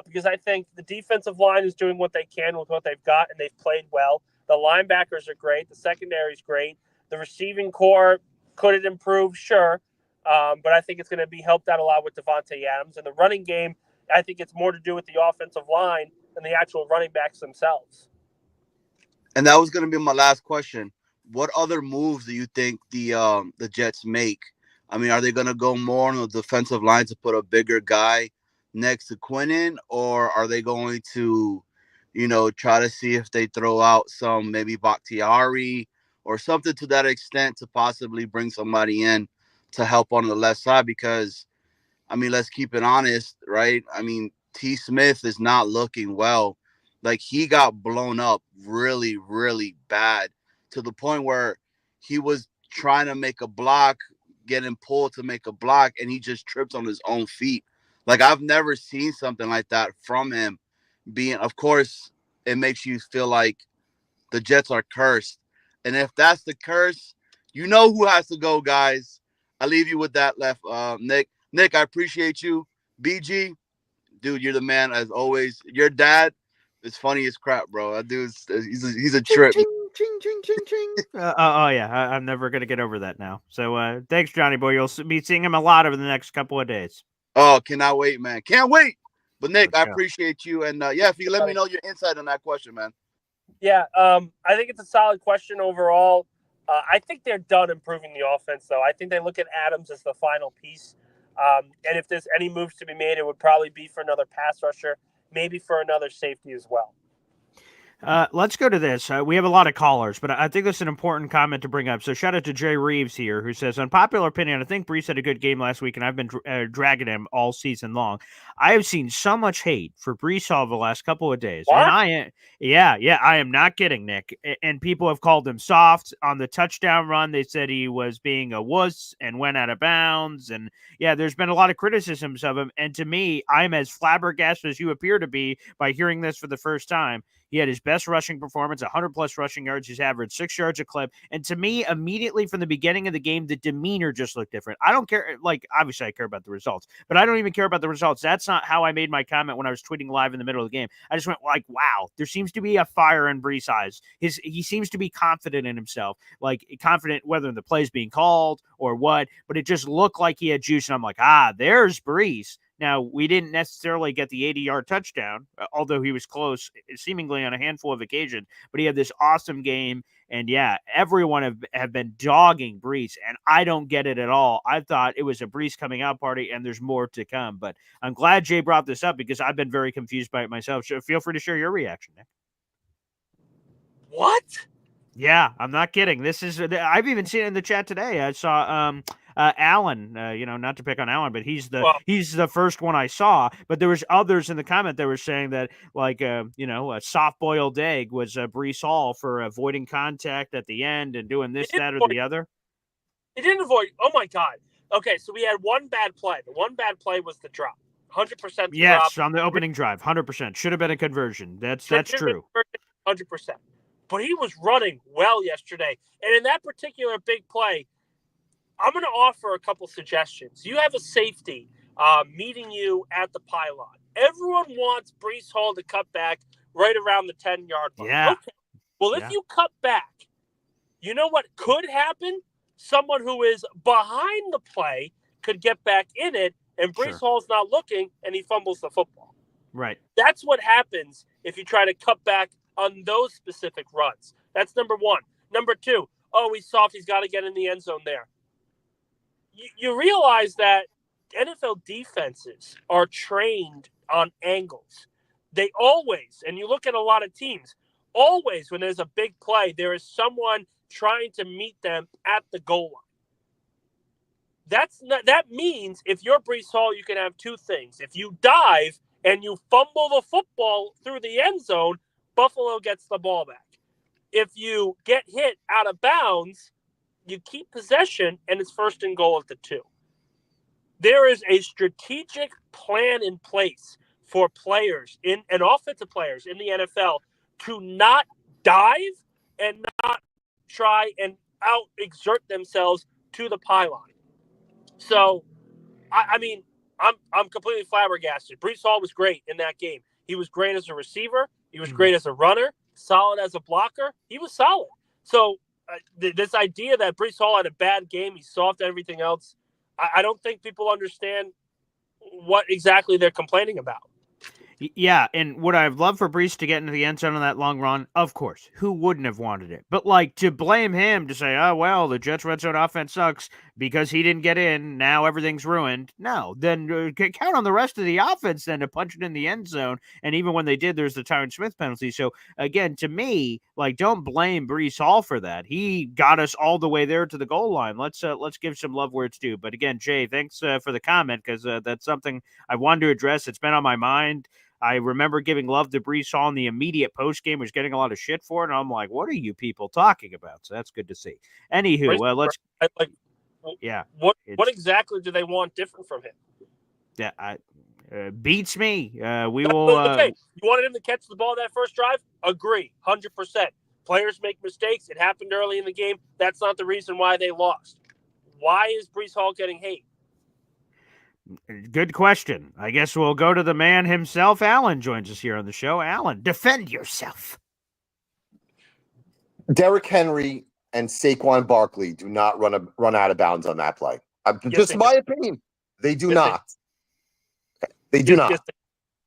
[SPEAKER 4] Because I think the defensive line is doing what they can with what they've got, and they've played well. The linebackers are great. The secondary is great. The receiving core, could it improve? Sure. But I think it's going to be helped out a lot with Davante Adams. And the running game, I think it's more to do with the offensive line than the actual running backs themselves.
[SPEAKER 7] And that was going to be my last question. What other moves do you think the Jets make? I mean, are they going to go more on the defensive line to put a bigger guy next to Quinnen, or are they going to, you know, try to see if they throw out some maybe Bakhtiari or something to that extent to possibly bring somebody in to help on the left side? Because, I mean, let's keep it honest, right? I mean, T. Smith is not looking well. Like, he got blown up really, really bad to the point where he was trying to make a block, getting pulled to make a block, and he just tripped on his own feet. Like, I've never seen something like that from him. Of course, it makes you feel like the Jets are cursed. And if that's the curse, you know who has to go, guys. I leave you with that left, Nick. Nick, I appreciate you. BG, dude, you're the man as always. Your dad is funny as crap, bro. That dude's he's a trip.
[SPEAKER 1] Ching, ching, ching, ching, ching. Oh yeah, I'm never gonna get over that now. So thanks, Johnny boy. You'll be seeing him a lot over the next couple of days.
[SPEAKER 7] Oh, cannot wait, man. Can't wait. But Nick, I
[SPEAKER 1] Sure.
[SPEAKER 7] appreciate you. And yeah, if you let me know your insight on that question, man.
[SPEAKER 4] Yeah, I think it's a solid question overall. I think they're done improving the offense, though. I think they look at Adams as the final piece. And if there's any moves to be made, it would probably be for another pass rusher, maybe for another safety as well.
[SPEAKER 1] Let's go to this. We have a lot of callers, but I think this is an important comment to bring up. So shout out to Jay Reeves here, who says, unpopular opinion, I think Breece had a good game last week, and I've been dragging him all season long. I have seen so much hate for Breece Hall the last couple of days.
[SPEAKER 4] What?
[SPEAKER 1] And I am not kidding, Nick. And people have called him soft on the touchdown run. They said he was being a wuss and went out of bounds. And yeah, there's been a lot of criticisms of him. And to me, I'm as flabbergasted as you appear to be by hearing this for the first time. He had his best rushing performance, 100-plus rushing yards. He's averaged 6 yards a clip. And to me, immediately from the beginning of the game, the demeanor just looked different. I don't care. Like, obviously, I care about the results, but I don't even care about the results. That's not how I made my comment when I was tweeting live in the middle of the game. I just went like, wow, there seems to be a fire in Breece's eyes. He seems to be confident in himself, like confident whether the play's being called or what, but it just looked like he had juice. And I'm like, there's Breece. Now, we didn't necessarily get the 80-yard touchdown, although he was close, seemingly on a handful of occasions. But he had this awesome game. And, yeah, everyone have been dogging Breece, and I don't get it at all. I thought it was a Breece coming out party, and there's more to come. But I'm glad Jay brought this up because I've been very confused by it myself. So feel free to share your reaction, Nick.
[SPEAKER 4] What?
[SPEAKER 1] Yeah, I'm not kidding. I've even seen it in the chat today. I saw Allen, not to pick on Allen, but he's the first one I saw. But there was others in the comment that were saying that, like, a soft-boiled egg was Breece Hall for avoiding contact at the end and doing this, that, or the other.
[SPEAKER 4] He didn't avoid. Oh my God. Okay, so we had one bad play. The one bad play was the drop. 100%
[SPEAKER 1] Yes,
[SPEAKER 4] drop.
[SPEAKER 1] on the opening drive, 100%. Should have been a conversion. That's true.
[SPEAKER 4] 100%. but he was running well yesterday. And in that particular big play, I'm going to offer a couple suggestions. You have a safety meeting you at the pylon. Everyone wants Breece Hall to cut back right around the 10-yard line.
[SPEAKER 1] Yeah.
[SPEAKER 4] Okay. Well, if you cut back, you know what could happen? Someone who is behind the play could get back in it, and Breece Hall's not looking, and he fumbles the football.
[SPEAKER 1] Right.
[SPEAKER 4] That's what happens if you try to cut back on those specific runs. That's number one. Number two, he's soft. He's got to get in the end zone there. You realize that NFL defenses are trained on angles. They always, and you look at a lot of teams, always when there's a big play, there is someone trying to meet them at the goal line. That means if you're Breece Hall, you can have two things. If you dive and you fumble the football through the end zone, Buffalo gets the ball back. If you get hit out of bounds, you keep possession, and it's 1st and goal at the 2. There is a strategic plan in place for players and offensive players in the NFL to not dive and not try and out-exert themselves to the pylon. So, I mean, I'm completely flabbergasted. Breece Hall was great in that game. He was great as a receiver. He was great as a runner, solid as a blocker. He was solid. So, this idea that Breece Hall had a bad game, he's soft and everything else, I don't think people understand what exactly they're complaining about.
[SPEAKER 1] Yeah, and would I have loved for Breece to get into the end zone on that long run? Of course. Who wouldn't have wanted it? But, to blame him, to say, oh, well, the Jets' red zone offense sucks because he didn't get in, now everything's ruined. No, then count on the rest of the offense then to punch it in the end zone, and even when they did, there's the Tyron Smith penalty. So, again, to me, don't blame Breece Hall for that. He got us all the way there to the goal line. Let's give some love where it's due. But, again, Jay, thanks for the comment because that's something I wanted to address. It's been on my mind. I remember giving love to Breece Hall in the immediate postgame, was getting a lot of shit for it, and I'm like, what are you people talking about? So that's good to see. Anywho, let's...
[SPEAKER 4] What exactly do they want different from him?
[SPEAKER 1] Yeah, beats me. We will...
[SPEAKER 4] Okay, you wanted him to catch the ball that first drive? Agree, 100%. Players make mistakes. It happened early in the game. That's not the reason why they lost. Why is Breece Hall getting hate?
[SPEAKER 1] Good question. I guess we'll go to the man himself. Alan joins us here on the show. Alan, defend yourself.
[SPEAKER 8] Derrick Henry and Saquon Barkley do not run out of bounds on that play. Just my opinion. They do not. They do not.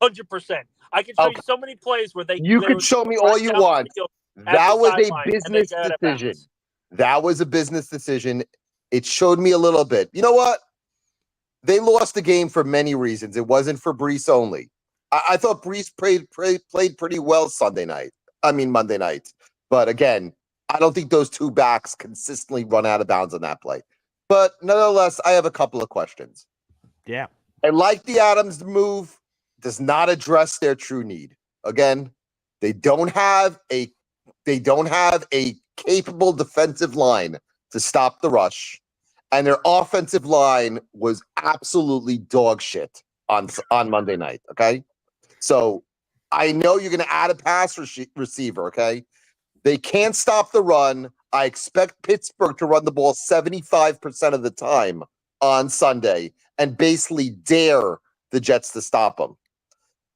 [SPEAKER 4] 100%. I can show you so many plays where they.
[SPEAKER 8] You could show me all you want. That was a business decision. That was a business decision. It showed me a little bit. You know what? They lost the game for many reasons. It wasn't for Breece only. I thought Breece played pretty well Monday night. But again, I don't think those two backs consistently run out of bounds on that play. But nonetheless, I have a couple of questions.
[SPEAKER 1] Yeah.
[SPEAKER 8] I like the Adams move. Does not address their true need. Again, they don't have a capable defensive line to stop the rush. And their offensive line was absolutely dog shit on Monday night, okay? So I know you're going to add a pass receiver, okay? They can't stop the run. I expect Pittsburgh to run the ball 75% of the time on Sunday and basically dare the Jets to stop them.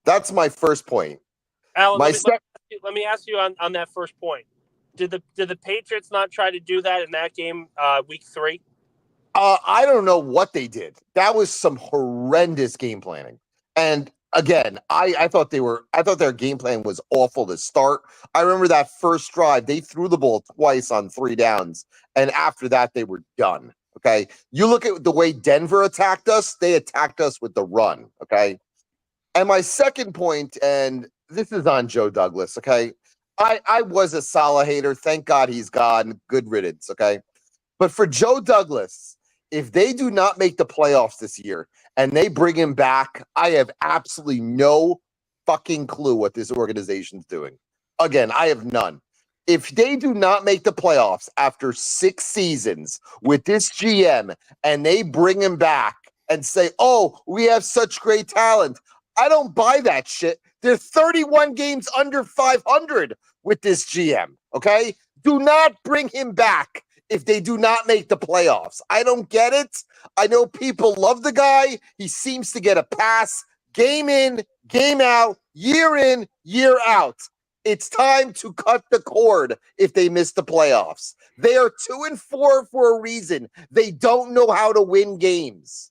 [SPEAKER 8] That's my first point.
[SPEAKER 4] Alan, let me ask you on that first point. Did the Patriots not try to do that in that game week 3?
[SPEAKER 8] I don't know what they did. That was some horrendous game planning. And again, I thought their game plan was awful to start. I remember that first drive, they threw the ball twice on 3 downs. And after that, they were done. Okay. You look at the way Denver attacked us, they attacked us with the run. Okay. And my second point, and this is on Joe Douglas. Okay. I was a Salah hater. Thank God he's gone. Good riddance. Okay. But for Joe Douglas, if they do not make the playoffs this year and they bring him back, I have absolutely no fucking clue what this organization's doing. Again, I have none. If they do not make the playoffs after 6 seasons with this GM and they bring him back and say, oh, we have such great talent, I don't buy that shit They're 31 games under 500 with this GM. Okay, do not bring him back if they do not make the playoffs. I don't get it. I know people love the guy. He seems to get a pass game in, game out, year in, year out. It's time to cut the cord if they miss the playoffs. They are 2-4 for a reason. They don't know how to win games.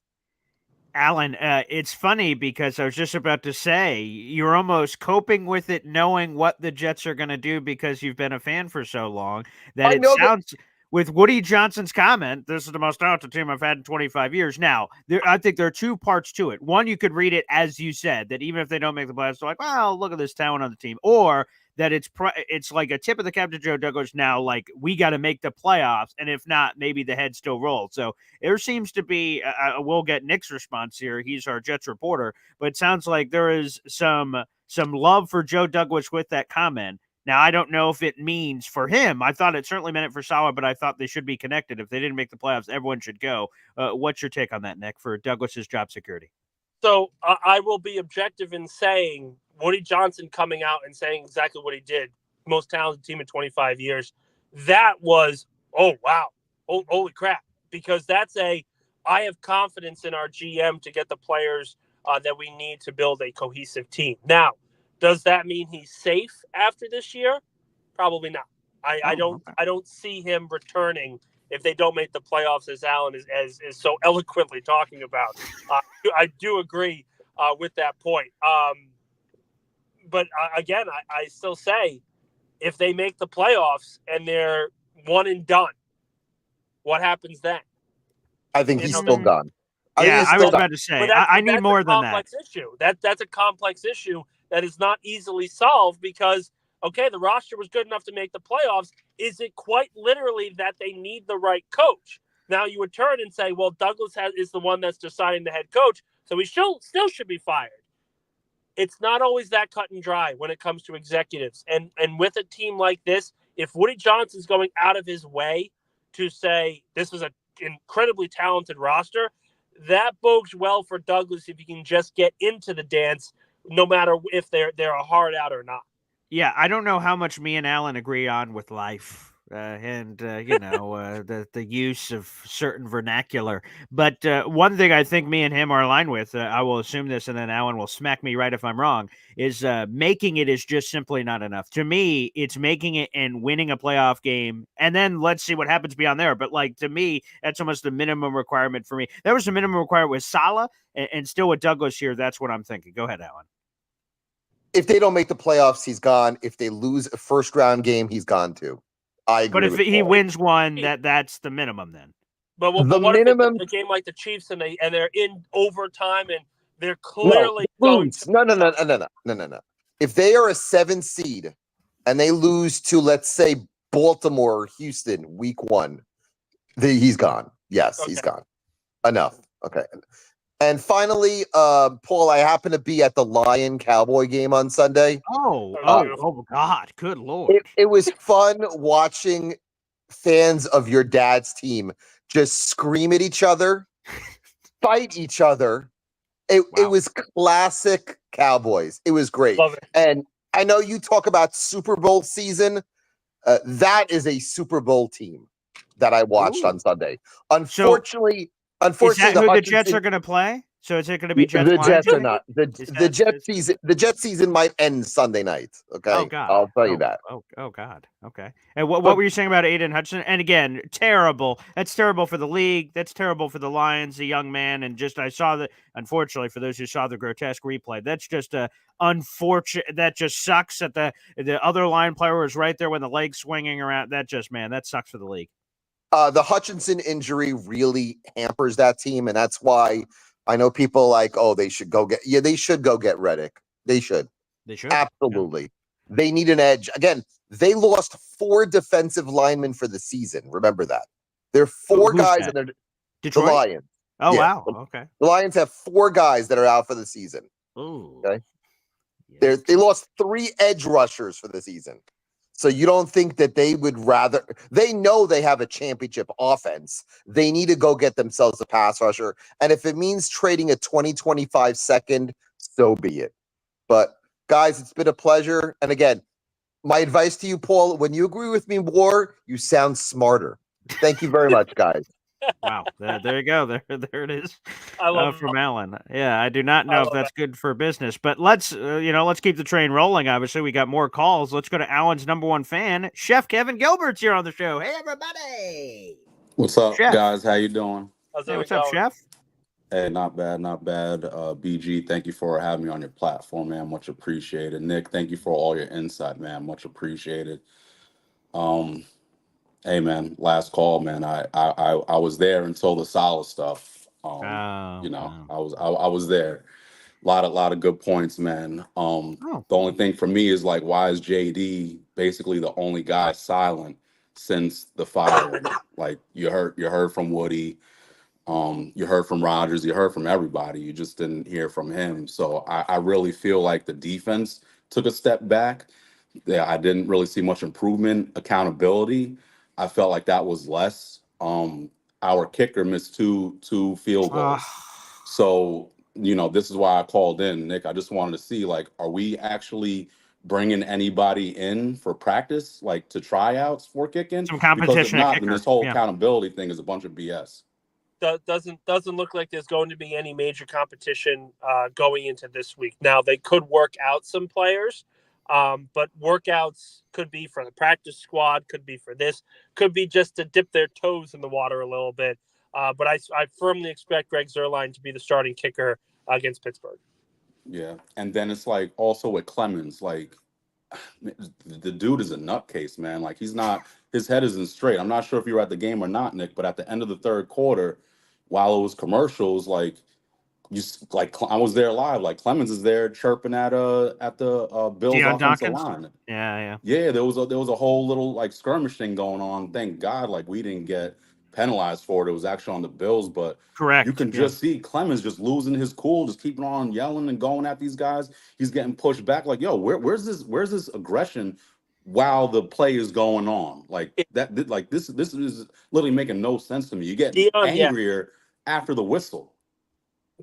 [SPEAKER 1] Alan, it's funny because I was just about to say you're almost coping with it, knowing what the Jets are going to do because you've been a fan for so long that it sounds. With Woody Johnson's comment, this is the most talented team I've had in 25 years. Now, I think there are two parts to it. One, you could read it as you said, that even if they don't make the playoffs, they're like, well, look at this talent on the team. Or that it's like a tip of the cap to Joe Douglas now, like, we got to make the playoffs. And if not, maybe the head still rolls. So there seems to be, we'll get Nick's response here. He's our Jets reporter. But it sounds like there is some love for Joe Douglas with that comment. Now, I don't know if it means for him. I thought it certainly meant it for Saleh, but I thought they should be connected. If they didn't make the playoffs, everyone should go. What's your take on that, Nick, for Douglas's job security?
[SPEAKER 4] So I will be objective in saying Woody Johnson coming out and saying exactly what he did, most talented team in 25 years. That was, oh, wow. Oh, holy crap. Because that's I have confidence in our GM to get the players that we need to build a cohesive team. Now, does that mean he's safe after this year? Probably not. I don't see him returning if they don't make the playoffs, as Alan is so eloquently talking about. I do agree with that point. But again, I still say if they make the playoffs and they're one and done, what happens then?
[SPEAKER 8] I think he's still gone.
[SPEAKER 1] I was about to say, I need more than that.
[SPEAKER 4] That's a complex issue that is not easily solved because, okay, the roster was good enough to make the playoffs. Is it quite literally that they need the right coach? Now you would turn and say, well, Douglas is the one that's deciding the head coach, so he still should be fired. It's not always that cut and dry when it comes to executives. And with a team like this, if Woody Johnson's going out of his way to say this is an incredibly talented roster, that bodes well for Douglas if he can just get into the dance, no matter if they're a hard out or not.
[SPEAKER 1] Yeah, I don't know how much me and Alan agree on with life and the use of certain vernacular. But one thing I think me and him are aligned with, I will assume this, and then Alan will smack me right if I'm wrong, is making it is just simply not enough. To me, it's making it and winning a playoff game, and then let's see what happens beyond there. But like to me, that's almost the minimum requirement for me. That was the minimum requirement with Saleh, and still with Douglas here. That's what I'm thinking. Go ahead, Alan.
[SPEAKER 8] If they don't make the playoffs, he's gone. If they lose a first round game, he's gone too. I agree.
[SPEAKER 1] But if he wins one, that's the minimum then.
[SPEAKER 4] But what minimum, if it's a game like the Chiefs and they're in overtime and they're clearly going to...
[SPEAKER 8] No. If they are a 7 seed and they lose to, let's say, Baltimore or Houston week 1, he's gone. Yes, okay. He's gone. Enough. Okay. And finally, Paul, I happen to be at the Lion-Cowboy game on Sunday.
[SPEAKER 1] Oh, God. Good Lord.
[SPEAKER 8] It was fun watching fans of your dad's team just scream at each other, fight each other. It was classic Cowboys. It was great.
[SPEAKER 4] Love it.
[SPEAKER 8] And I know you talk about Super Bowl season. That is a Super Bowl team that I watched on Sunday. Unfortunately,
[SPEAKER 1] is that who the Jets are going to play? So is it going to be Jets?
[SPEAKER 8] The Jets are not. The Jet season might end Sunday night. Okay.
[SPEAKER 1] Oh God.
[SPEAKER 8] I'll tell you that.
[SPEAKER 1] Oh God. Okay. And what were you saying about Aiden Hutchinson? And again, terrible. That's terrible for the league. That's terrible for the Lions, the young man. And just I saw that. Unfortunately, for those who saw the grotesque replay, that's just unfortunate. That just sucks. That the other line player was right there when the leg's swinging around. That sucks for the league.
[SPEAKER 8] The Hutchinson injury really hampers that team, and that's why I know people like, they should go get Reddick. They should. Absolutely. Yeah. They need an edge. Again, they lost 4 defensive linemen for the season. Remember that. There are 4 guys in the Lions.
[SPEAKER 1] Oh, yeah. Wow. Okay.
[SPEAKER 8] The Lions have 4 guys that are out for the season.
[SPEAKER 1] Ooh.
[SPEAKER 8] Okay. Yeah. They lost 3 edge rushers for the season. So you don't think that they would rather – they know they have a championship offense. They need to go get themselves a pass rusher. And if it means trading a 2025 second, so be it. But Guys, it's been a pleasure. And again, my advice to you, Paul, when you agree with me more, you sound smarter. Thank you very much, guys.
[SPEAKER 1] Wow, there you go. There it is
[SPEAKER 4] I love
[SPEAKER 1] from Alan. Yeah, I do not
[SPEAKER 4] I
[SPEAKER 1] know if
[SPEAKER 4] love
[SPEAKER 1] that's good for business, but let's let's keep the train rolling. Obviously, we got more calls. Let's go to Alan's number one fan, Chef Kevin Gilbert's here on the show. Hey, everybody!
[SPEAKER 9] What's up,
[SPEAKER 1] Chef.
[SPEAKER 9] guys? How you doing?
[SPEAKER 4] How's
[SPEAKER 1] Hey,
[SPEAKER 4] it
[SPEAKER 1] what's up,
[SPEAKER 4] going?
[SPEAKER 1] Chef?
[SPEAKER 9] Hey, not bad, not bad. BG, thank you for having me on your platform, man. Much appreciated. Nick, thank you for all your insight, man. Much appreciated. Um, hey, man, last call, man. I was there until the solid stuff.
[SPEAKER 1] Oh,
[SPEAKER 9] I was there. Lot of good points, man.
[SPEAKER 1] oh.
[SPEAKER 9] The only thing for me is like, why is JD basically the only guy silent since the firing? Like you heard from Woody. You heard from Rodgers, you heard from everybody. You just didn't hear from him. So I really feel like the defense took a step back. Yeah, I didn't really see much improvement. Accountability, I felt like that was less. Our kicker missed two field goals. So, this is why I called in, Nick. I just wanted to see, like, are we actually bringing anybody in for practice, like to tryouts for kicking?
[SPEAKER 1] Some
[SPEAKER 9] Because if
[SPEAKER 1] competition at
[SPEAKER 9] not, then
[SPEAKER 1] kicker.
[SPEAKER 9] this whole
[SPEAKER 1] Yeah.
[SPEAKER 9] accountability thing is a bunch of BS.
[SPEAKER 4] Doesn't look like there's going to be any major competition going into this week. Now they could work out some players, but workouts could be for the practice squad, could be for this, could be just to dip their toes in the water a little bit. But I firmly expect Greg Zuerlein to be the starting kicker against Pittsburgh.
[SPEAKER 9] Yeah, and then it's like also with Clemens, like the dude is a nutcase, man. Like his head isn't straight. I'm not sure if you were at the game or not, Nick, but at the end of the third quarter, while it was commercials, like I was there live. Like Clemens is there chirping at the Bills
[SPEAKER 1] Deion
[SPEAKER 9] offensive
[SPEAKER 1] Dawkins?
[SPEAKER 9] line.
[SPEAKER 1] Yeah.
[SPEAKER 9] Yeah, there was a whole little like skirmish thing going on. Thank God, like we didn't get penalized for it. It was actually on the Bills, but
[SPEAKER 1] Correct.
[SPEAKER 9] you can just see Clemens just losing his cool, just keeping on yelling and going at these guys. He's getting pushed back. Like, yo, where's this aggression while the play is going on? Like that, like this is literally making no sense to me. You get angrier after the whistle.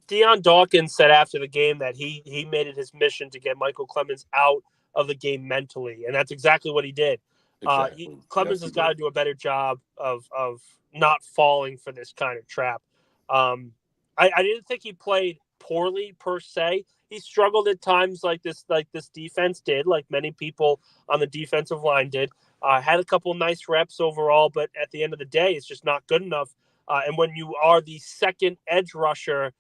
[SPEAKER 4] Deion Dawkins said after the game that he made it his mission to get Michael Clemens out of the game mentally, and that's exactly what he did.
[SPEAKER 9] Exactly.
[SPEAKER 4] Clemens has got to do a better job of not falling for this kind of trap. I didn't think he played poorly per se. He struggled at times like this defense did, like many people on the defensive line did. Had a couple nice reps overall, but at the end of the day, it's just not good enough. And when you are the second edge rusher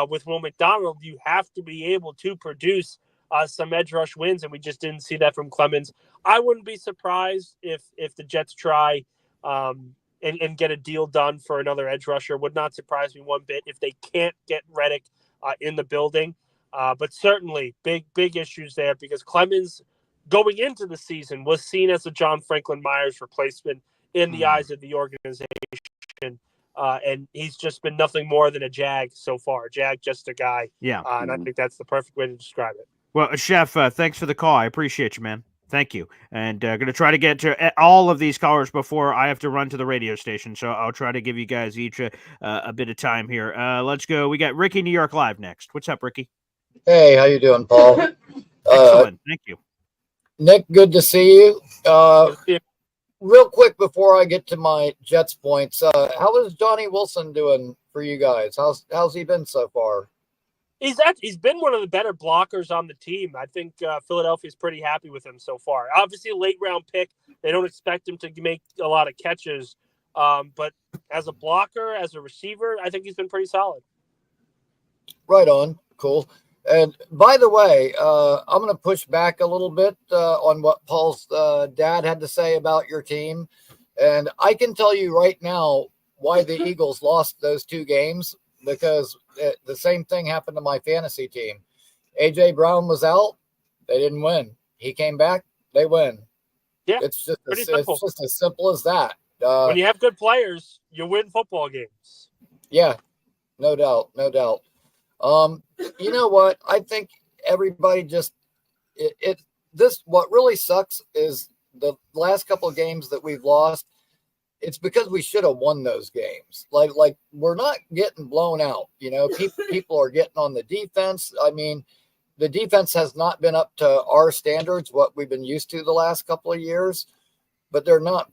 [SPEAKER 4] with Will McDonald, you have to be able to produce some edge rush wins, and we just didn't see that from Clemens. I wouldn't be surprised if the Jets try and get a deal done for another edge rusher. Would not surprise me one bit if they can't get Reddick in the building. But certainly big issues there because Clemens going into the season was seen as a John Franklin Myers replacement in the eyes of the organization. And he's just been nothing more than a Jag so far. Jag, just a guy.
[SPEAKER 1] Yeah.
[SPEAKER 4] And I think that's the perfect way to describe it.
[SPEAKER 1] Well, Chef, thanks for the call. I appreciate you, man. Thank you. And going to try to get to all of these callers before I have to run to the radio station. So I'll try to give you guys each a bit of time here. Let's go. We got Ricky New York Live next. What's up, Ricky?
[SPEAKER 10] Hey, how you doing, Paul?
[SPEAKER 1] Excellent. Thank you.
[SPEAKER 10] Nick, good to see you. Real quick before I get to my Jets points, how is Johnny Wilson doing for you guys? How's he been so far?
[SPEAKER 4] He's been one of the better blockers on the team. I think Philadelphia's pretty happy with him so far. Obviously, a late round pick. They don't expect him to make a lot of catches, but as a blocker, as a receiver, I think he's been pretty solid.
[SPEAKER 10] Right on. Cool. And by the way, I'm going to push back a little bit on what Paul's dad had to say about your team. And I can tell you right now why the Eagles lost those two games, because the same thing happened to my fantasy team. A.J. Brown was out. They didn't win. He came back. They win.
[SPEAKER 4] Yeah,
[SPEAKER 10] it's just as simple as that.
[SPEAKER 4] When you have good players, you win football games.
[SPEAKER 10] Yeah, no doubt. No doubt. You know what? I think everybody just what really sucks is the last couple of games that we've lost. It's because we should have won those games. Like we're not getting blown out. You know, people are getting on the defense. I mean, the defense has not been up to our standards, what we've been used to the last couple of years, but they're not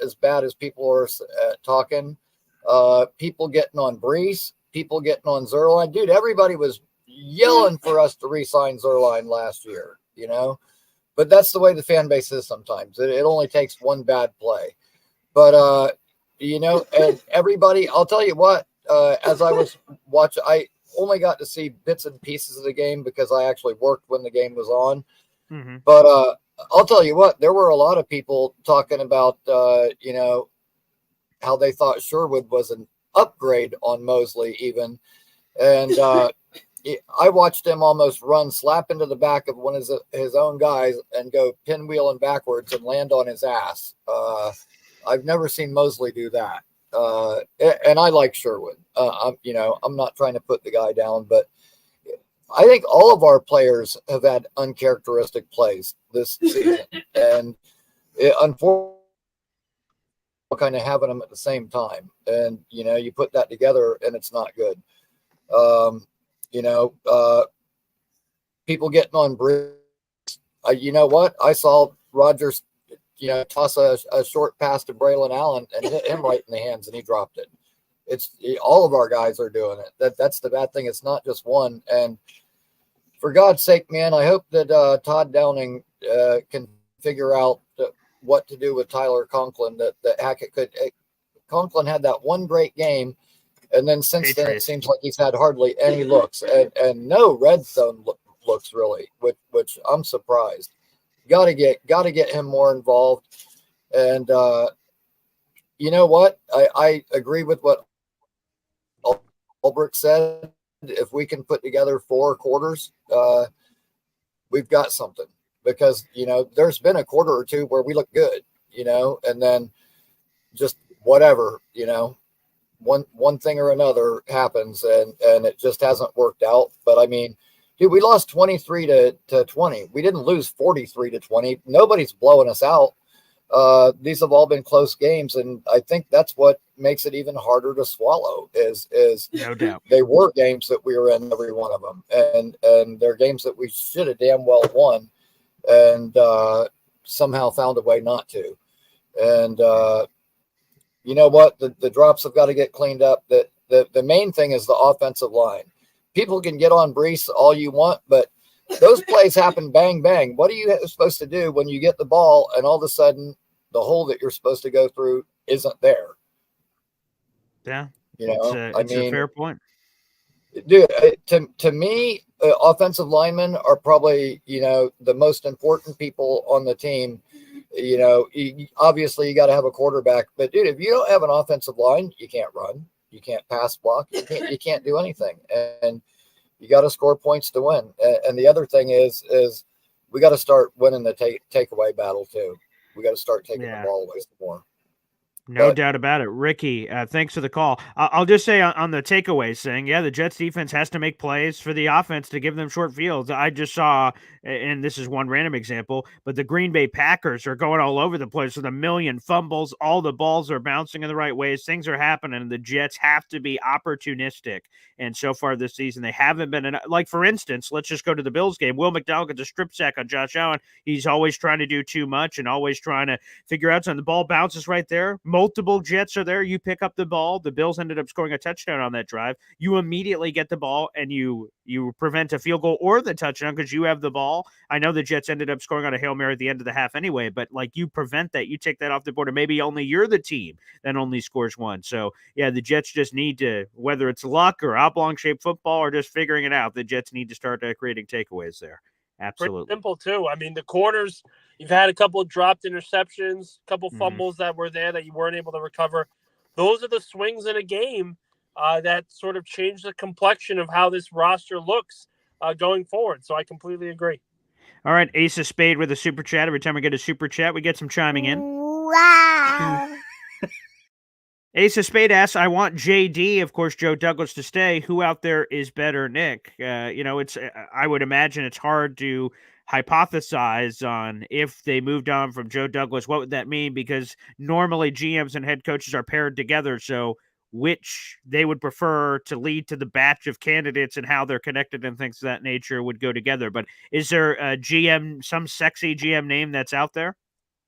[SPEAKER 10] as bad as people are talking. People getting on Breece, people getting on Zerline. Dude, everybody was yelling for us to re-sign Zerline last year, but that's the way the fan base is sometimes. It only takes one bad play. But, and everybody, I'll tell you what, as I was watching, I only got to see bits and pieces of the game because I actually worked when the game was on.
[SPEAKER 1] Mm-hmm.
[SPEAKER 10] But I'll tell you what, there were a lot of people talking about, how they thought Sherwood was an upgrade on Mosley even. And I watched him almost run slap into the back of one of his own guys and go pinwheeling backwards and land on his ass. I've never seen Mosley do that. And I like Sherwood. I'm not trying to put the guy down, but I think all of our players have had uncharacteristic plays this season. And unfortunately, kind of having them at the same time. And, you put that together and it's not good. People getting on Breece. You know what? I saw Rodgers, toss a short pass to Braylon Allen and hit him right in the hands, and he dropped it. All of our guys are doing it. That's the bad thing. It's not just one. And for God's sake, man, I hope that Todd Downing can figure out what to do with Tyler Conklin. That Hackett could. Conklin had that one great game. And then since then, it seems like he's had hardly any looks and no red zone looks really, which I'm surprised. Got to get him more involved. And you know what? I agree with what Ulbrich said. If we can put together 4 quarters, we've got something. Because there's been a quarter or two where we look good, and then just whatever, one thing or another happens and it just hasn't worked out. But I mean, dude, we lost 23 to 20. We didn't lose 43 to 20. Nobody's blowing us out. These have all been close games. And I think that's what makes it even harder to swallow is
[SPEAKER 1] no doubt
[SPEAKER 10] they were games that we were in, every one of them. And they're games that we should have damn well won and somehow found a way not to. And, you know what? The drops have got to get cleaned up. The main thing is the offensive line. People can get on Breece all you want, but those plays happen bang, bang. What are you supposed to do when you get the ball and all of a sudden the hole that you're supposed to go through isn't there?
[SPEAKER 1] Yeah.
[SPEAKER 10] It's
[SPEAKER 1] a fair point.
[SPEAKER 10] Dude, to me, offensive linemen are probably, the most important people on the team. Obviously you got to have a quarterback, but dude, if you don't have an offensive line, you can't run, you can't pass block, you can't do anything, and you got to score points to win. And the other thing is we got to start winning the takeaway battle too. We got to start taking the ball away some more.
[SPEAKER 1] No doubt about it. Ricky, thanks for the call. I'll just say on the takeaways thing, the Jets defense has to make plays for the offense to give them short fields. I just saw, and this is one random example, but the Green Bay Packers are going all over the place with a million fumbles. All the balls are bouncing in the right ways. Things are happening. The Jets have to be opportunistic. And so far this season, they haven't been. Like, for instance, let's just go to the Bills game. Will McDonald gets a strip sack on Josh Allen. He's always trying to do too much and always trying to figure out something. The ball bounces right there. Multiple Jets are there. You pick up the ball. The Bills ended up scoring a touchdown on that drive. You immediately get the ball and you prevent a field goal or the touchdown because you have the ball. I know the Jets ended up scoring on a Hail Mary at the end of the half anyway, but you prevent that. You take that off the board, and maybe only you're the team that only scores one. So the Jets just need to, whether it's luck or oblong shaped football or just figuring it out, the Jets need to start creating takeaways there. Absolutely.
[SPEAKER 4] Pretty simple too. I mean, the corners, you've had a couple of dropped interceptions, a couple fumbles that were there that you weren't able to recover. Those are the swings in a game that sort of change the complexion of how this roster looks going forward. So I completely agree.
[SPEAKER 1] All right, Ace of Spade with a super chat. Every time we get a super chat, we get some chiming in.
[SPEAKER 5] Wow.
[SPEAKER 1] Ace of Spade asks, I want JD, of course, Joe Douglas, to stay. Who out there is better, Nick? It's. I would imagine it's hard to hypothesize on if they moved on from Joe Douglas. What would that mean? Because normally GMs and head coaches are paired together. So which they would prefer to lead to the batch of candidates and how they're connected and things of that nature would go together. But is there a GM, some sexy GM name that's out there?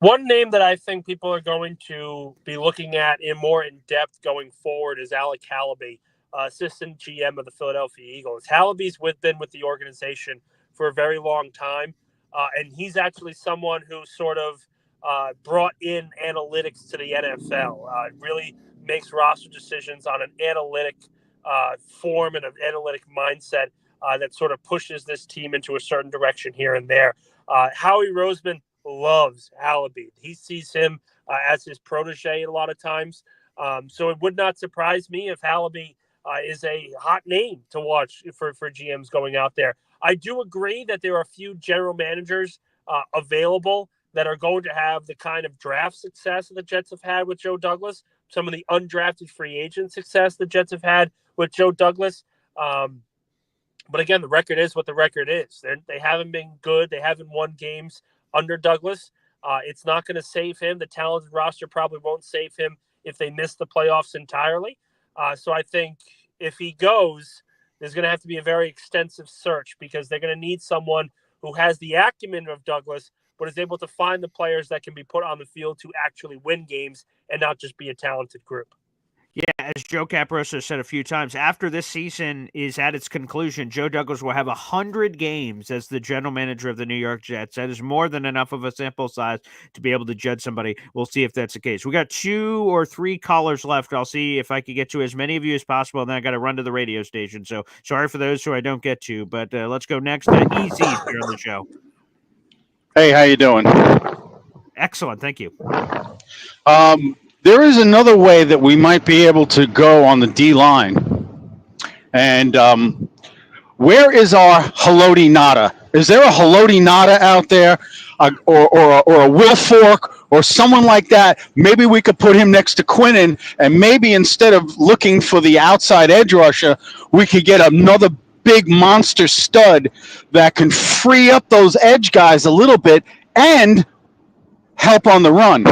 [SPEAKER 4] One name that I think people are going to be looking at more in depth going forward is Alec Hallaby, assistant GM of the Philadelphia Eagles. Hallaby's been with the organization for a very long time, and he's actually someone who sort of brought in analytics to the NFL. Really makes roster decisions on an analytic form and an analytic mindset that sort of pushes this team into a certain direction here and there. Howie Roseman loves Hallaby. He sees him as his protege a lot of times. So it would not surprise me if Hallaby is a hot name to watch for GMs going out there. I do agree that there are a few general managers available that are going to have the kind of draft success that the Jets have had with Joe Douglas, some of the undrafted free agent success the Jets have had with Joe Douglas. But again, the record is what the record is. They haven't been good. They haven't won games under Douglas. It's not going to save him. The talented roster probably won't save him if they miss the playoffs entirely. So I think if he goes, there's going to have to be a very extensive search because they're going to need someone who has the acumen of Douglas, but is able to find the players that can be put on the field to actually win games and not just be a talented group.
[SPEAKER 1] Yeah, as Joe Caprosa said a few times, after this season is at its conclusion, Joe Douglas will have 100 games as the general manager of the New York Jets. That is more than enough of a sample size to be able to judge somebody. We'll see if that's the case. We got 2 or 3 callers left. I'll see if I can get to as many of you as possible, and then I got to run to the radio station. So sorry for those who I don't get to, but let's go next to Easy here on the show.
[SPEAKER 11] Hey, how you doing?
[SPEAKER 1] Excellent, thank you.
[SPEAKER 11] There is another way that we might be able to go on the D line. And where is our Haloti Nada? Is there a Haloti Nada out there, or a Will Fork, or someone like that? Maybe we could put him next to Quinnen, and maybe instead of looking for the outside edge rusher, we could get another big monster stud that can free up those edge guys a little bit and help on the run.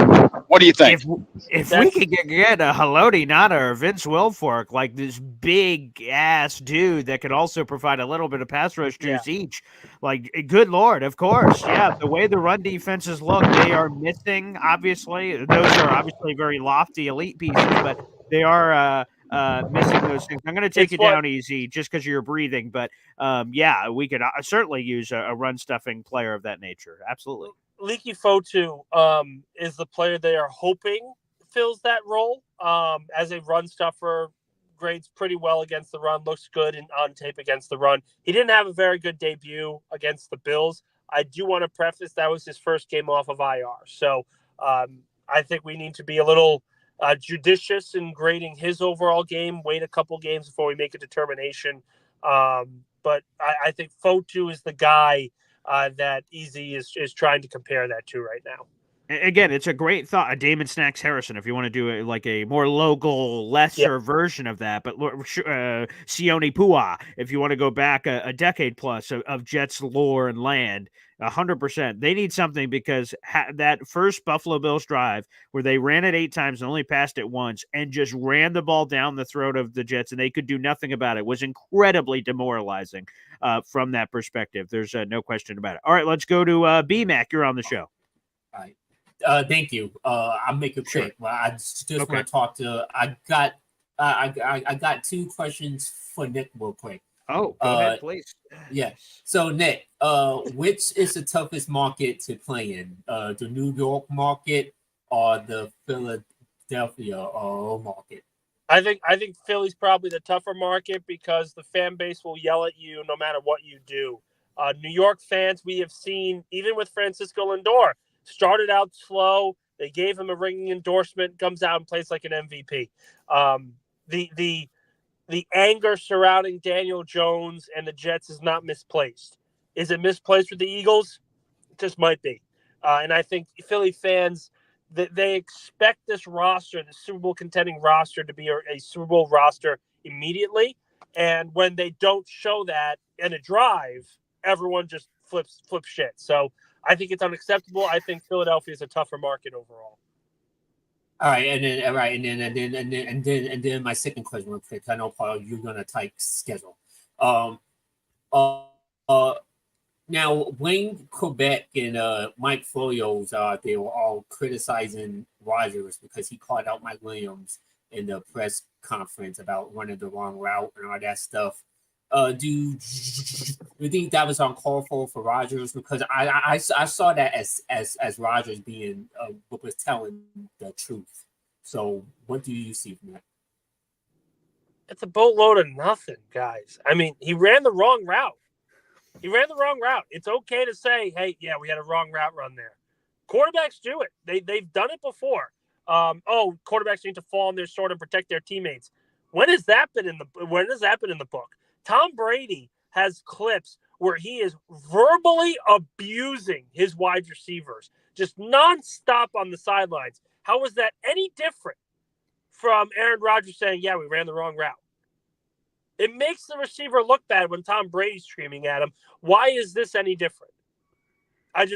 [SPEAKER 11] What do you think?
[SPEAKER 1] If we could get a Haloti Nada or Vince Wilfork, like this big ass dude that could also provide a little bit of pass rush juice each, like good Lord, of course. Yeah, the way the run defenses look, they are missing, obviously. Those are obviously very lofty elite pieces, but they are missing those things. I'm going to take you down easy just because you're breathing, but yeah, we could certainly use a run stuffing player of that nature. Absolutely.
[SPEAKER 4] Leaky Fotu is the player they are hoping fills that role as a run stuffer. Grades pretty well against the run, looks good on tape against the run. He didn't have a very good debut against the Bills. I do want to preface that was his first game off of IR. So I think we need to be a little judicious in grading his overall game, wait a couple games before we make a determination. But I think Fotu is the guy that Easy is trying to compare that to right now.
[SPEAKER 1] Again, it's a great thought. A Damon Snacks Harrison, if you want to do it like a more local, lesser version of that. But Sione Pua, if you want to go back a decade plus of Jets lore and land, 100%. They need something because that first Buffalo Bills drive where they ran it 8 times and only passed it once and just ran the ball down the throat of the Jets and they could do nothing about it was incredibly demoralizing from that perspective. There's no question about it. All right, let's go to B-Mac. You're on the show.
[SPEAKER 12] All right. Thank you. I'll make it quick. Well, I just want to talk to. I got 2 questions for Nick real quick.
[SPEAKER 1] Oh, go ahead, please.
[SPEAKER 12] Yeah. So Nick, which is the toughest market to play in? The New York market or the Philadelphia market?
[SPEAKER 4] I think Philly's probably the tougher market because the fan base will yell at you no matter what you do. New York fans, we have seen, even with Francisco Lindor, started out slow. They gave him a ringing endorsement, comes out and plays like an MVP. The anger surrounding Daniel Jones and the Jets is not misplaced. Is it misplaced with the Eagles? It just might be. And I think Philly fans, they expect this roster, the Super Bowl contending roster, to be a Super Bowl roster immediately. And when they don't show that in a drive, everyone just flips shit. So I think it's unacceptable. I think Philadelphia is a tougher market overall.
[SPEAKER 12] All right, and then my second question, real quick. I know, Paul, you're gonna type schedule. Um, uh, uh, Now, Wayne Quebec and Mike Folios, they were all criticizing Rodgers because he called out Mike Williams in the press conference about running the wrong route and all that stuff. Do you think that was uncalled for Rodgers? Because I saw that as Rodgers being was telling the truth. So, what do you see from that?
[SPEAKER 4] It's a boatload of nothing, guys. I mean, he ran the wrong route. It's okay to say, hey, yeah, we had a wrong route run there. Quarterbacks do it. They've done it before. Quarterbacks need to fall on their sword and protect their teammates. When has that been in the book? Tom Brady has clips where he is verbally abusing his wide receivers, just nonstop on the sidelines. How is that any different from Aaron Rodgers saying, yeah, we ran the wrong route? It makes the receiver look bad when Tom Brady's screaming at him. Why is this any different? I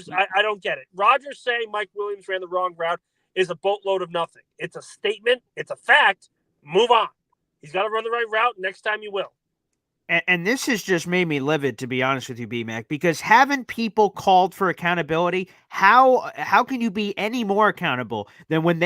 [SPEAKER 4] don't get it. Rodgers saying Mike Williams ran the wrong route is a boatload of nothing. It's a statement. It's a fact. Move on. He's got to run the right route. Next time he will.
[SPEAKER 1] And this has just made me livid, to be honest with you, B-Mac, because haven't people called for accountability? How can you be any more accountable than when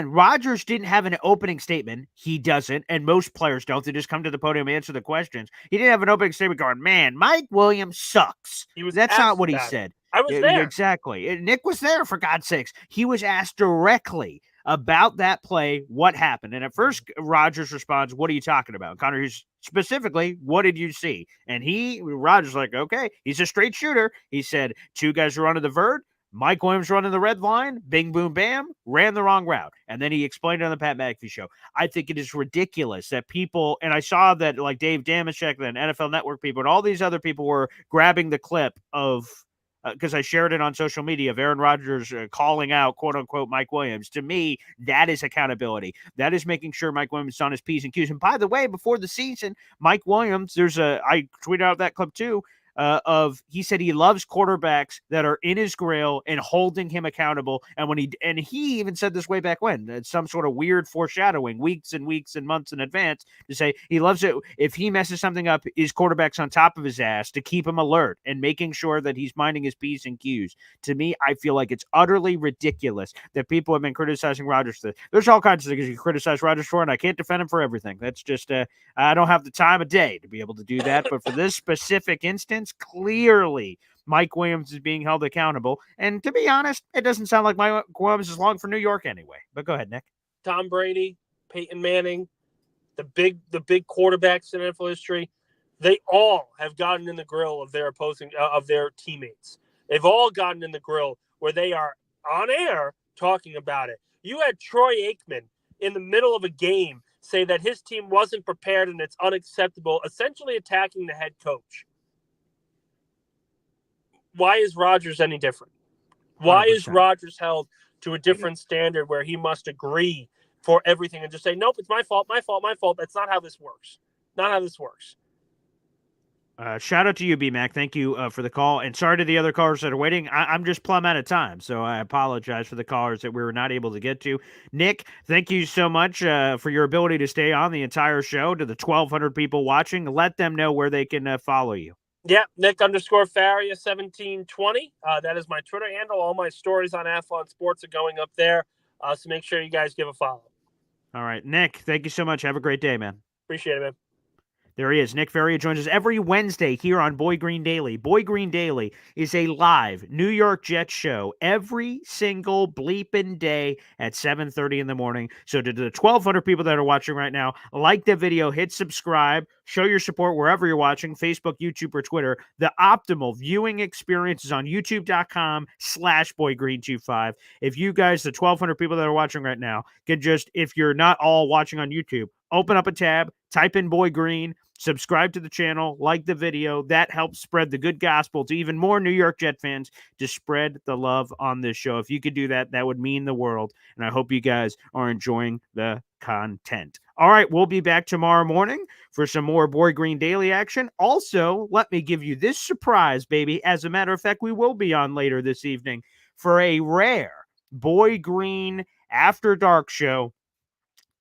[SPEAKER 1] Rodgers didn't have an opening statement. He doesn't, and most players don't. They just come to the podium and answer the questions. He didn't have an opening statement going, man, Mike Williams sucks. That's not what he said.
[SPEAKER 4] I was there.
[SPEAKER 1] Exactly. Nick was there, for God's sakes. He was asked directly about that play, what happened. And at first, Rodgers responds, what are you talking about? Connor, specifically, what did you see? And Rodgers like, okay, he's a straight shooter. He said, two guys were running the vert. Mike Williams running the red line, bing, boom, bam, ran the wrong route. And then he explained it on the Pat McAfee show. I think it is ridiculous that people, and I saw that like Dave Damashek and NFL Network people and all these other people were grabbing the clip of, because I shared it on social media of Aaron Rodgers calling out, quote unquote, Mike Williams. To me, that is accountability. That is making sure Mike Williams is on his P's and Q's. And by the way, before the season, Mike Williams, I tweeted out that clip too, he said he loves quarterbacks that are in his grill and holding him accountable. And he even said this way back when, it's some sort of weird foreshadowing, weeks and weeks and months in advance, to say he loves it if he messes something up, his quarterback's on top of his ass to keep him alert and making sure that he's minding his P's and Q's. To me, I feel like it's utterly ridiculous that people have been criticizing Rodgers. There's all kinds of things you criticize Rodgers for, and I can't defend him for everything. That's just, I don't have the time of day to be able to do that. But for this specific instance, clearly Mike Williams is being held accountable. And to be honest, it doesn't sound like Mike Williams is long for New York anyway. But go ahead, Nick.
[SPEAKER 4] Tom Brady, Peyton Manning, the big quarterbacks in NFL history, they all have gotten in the grill of their their teammates. They've all gotten in the grill where they are on air talking about it. You had Troy Aikman in the middle of a game say that his team wasn't prepared and it's unacceptable, essentially attacking the head coach. Why is Rodgers any different? Why 100%. Is Rodgers held to a different standard where he must agree for everything and just say, nope, it's my fault. That's not how this works.
[SPEAKER 1] Shout out to you, B-Mac. Thank you for the call. And sorry to the other callers that are waiting. I'm just plumb out of time, so I apologize for the callers that we were not able to get to. Nick, thank you so much for your ability to stay on the entire show. To the 1,200 people watching, let them know where they can follow you.
[SPEAKER 4] Yeah, Nick_Faria1720. That is my Twitter handle. All my stories on Athlon Sports are going up there. So make sure you guys give a follow.
[SPEAKER 1] All right, Nick, thank you so much. Have a great day, man.
[SPEAKER 4] Appreciate it, man.
[SPEAKER 1] There he is. Nick Faria joins us every Wednesday here on Boy Green Daily. Boy Green Daily is a live New York Jets show every single bleeping day at 7:30 in the morning. So to the 1,200 people that are watching right now, like the video, hit subscribe, show your support wherever you're watching, Facebook, YouTube, or Twitter. The optimal viewing experience is on youtube.com/boygreen25. If you guys, the 1,200 people that are watching right now, can just, if you're not all watching on YouTube, open up a tab, type in Boy Green, subscribe to the channel, like the video. That helps spread the good gospel to even more New York Jet fans to spread the love on this show. If you could do that, that would mean the world. And I hope you guys are enjoying the content. All right, we'll be back tomorrow morning for some more Boy Green Daily action. Also, let me give you this surprise, baby. As a matter of fact, we will be on later this evening for a rare Boy Green After Dark show.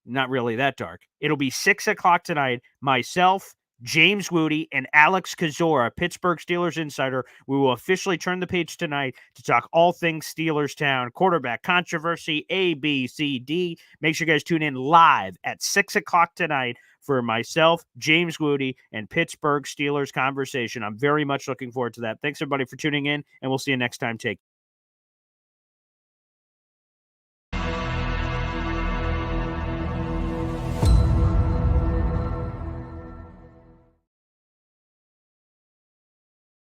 [SPEAKER 1] Not really that dark. It'll be 6 o'clock tonight. Myself, James Woody, and Alex Kozora, Pittsburgh Steelers insider. We will officially turn the page tonight to talk all things Steelers Town, quarterback controversy, A, B, C, D. Make sure you guys tune in live at 6 o'clock tonight for myself, James Woody, and Pittsburgh Steelers conversation. I'm very much looking forward to that. Thanks, everybody, for tuning in, and we'll see you next time. Take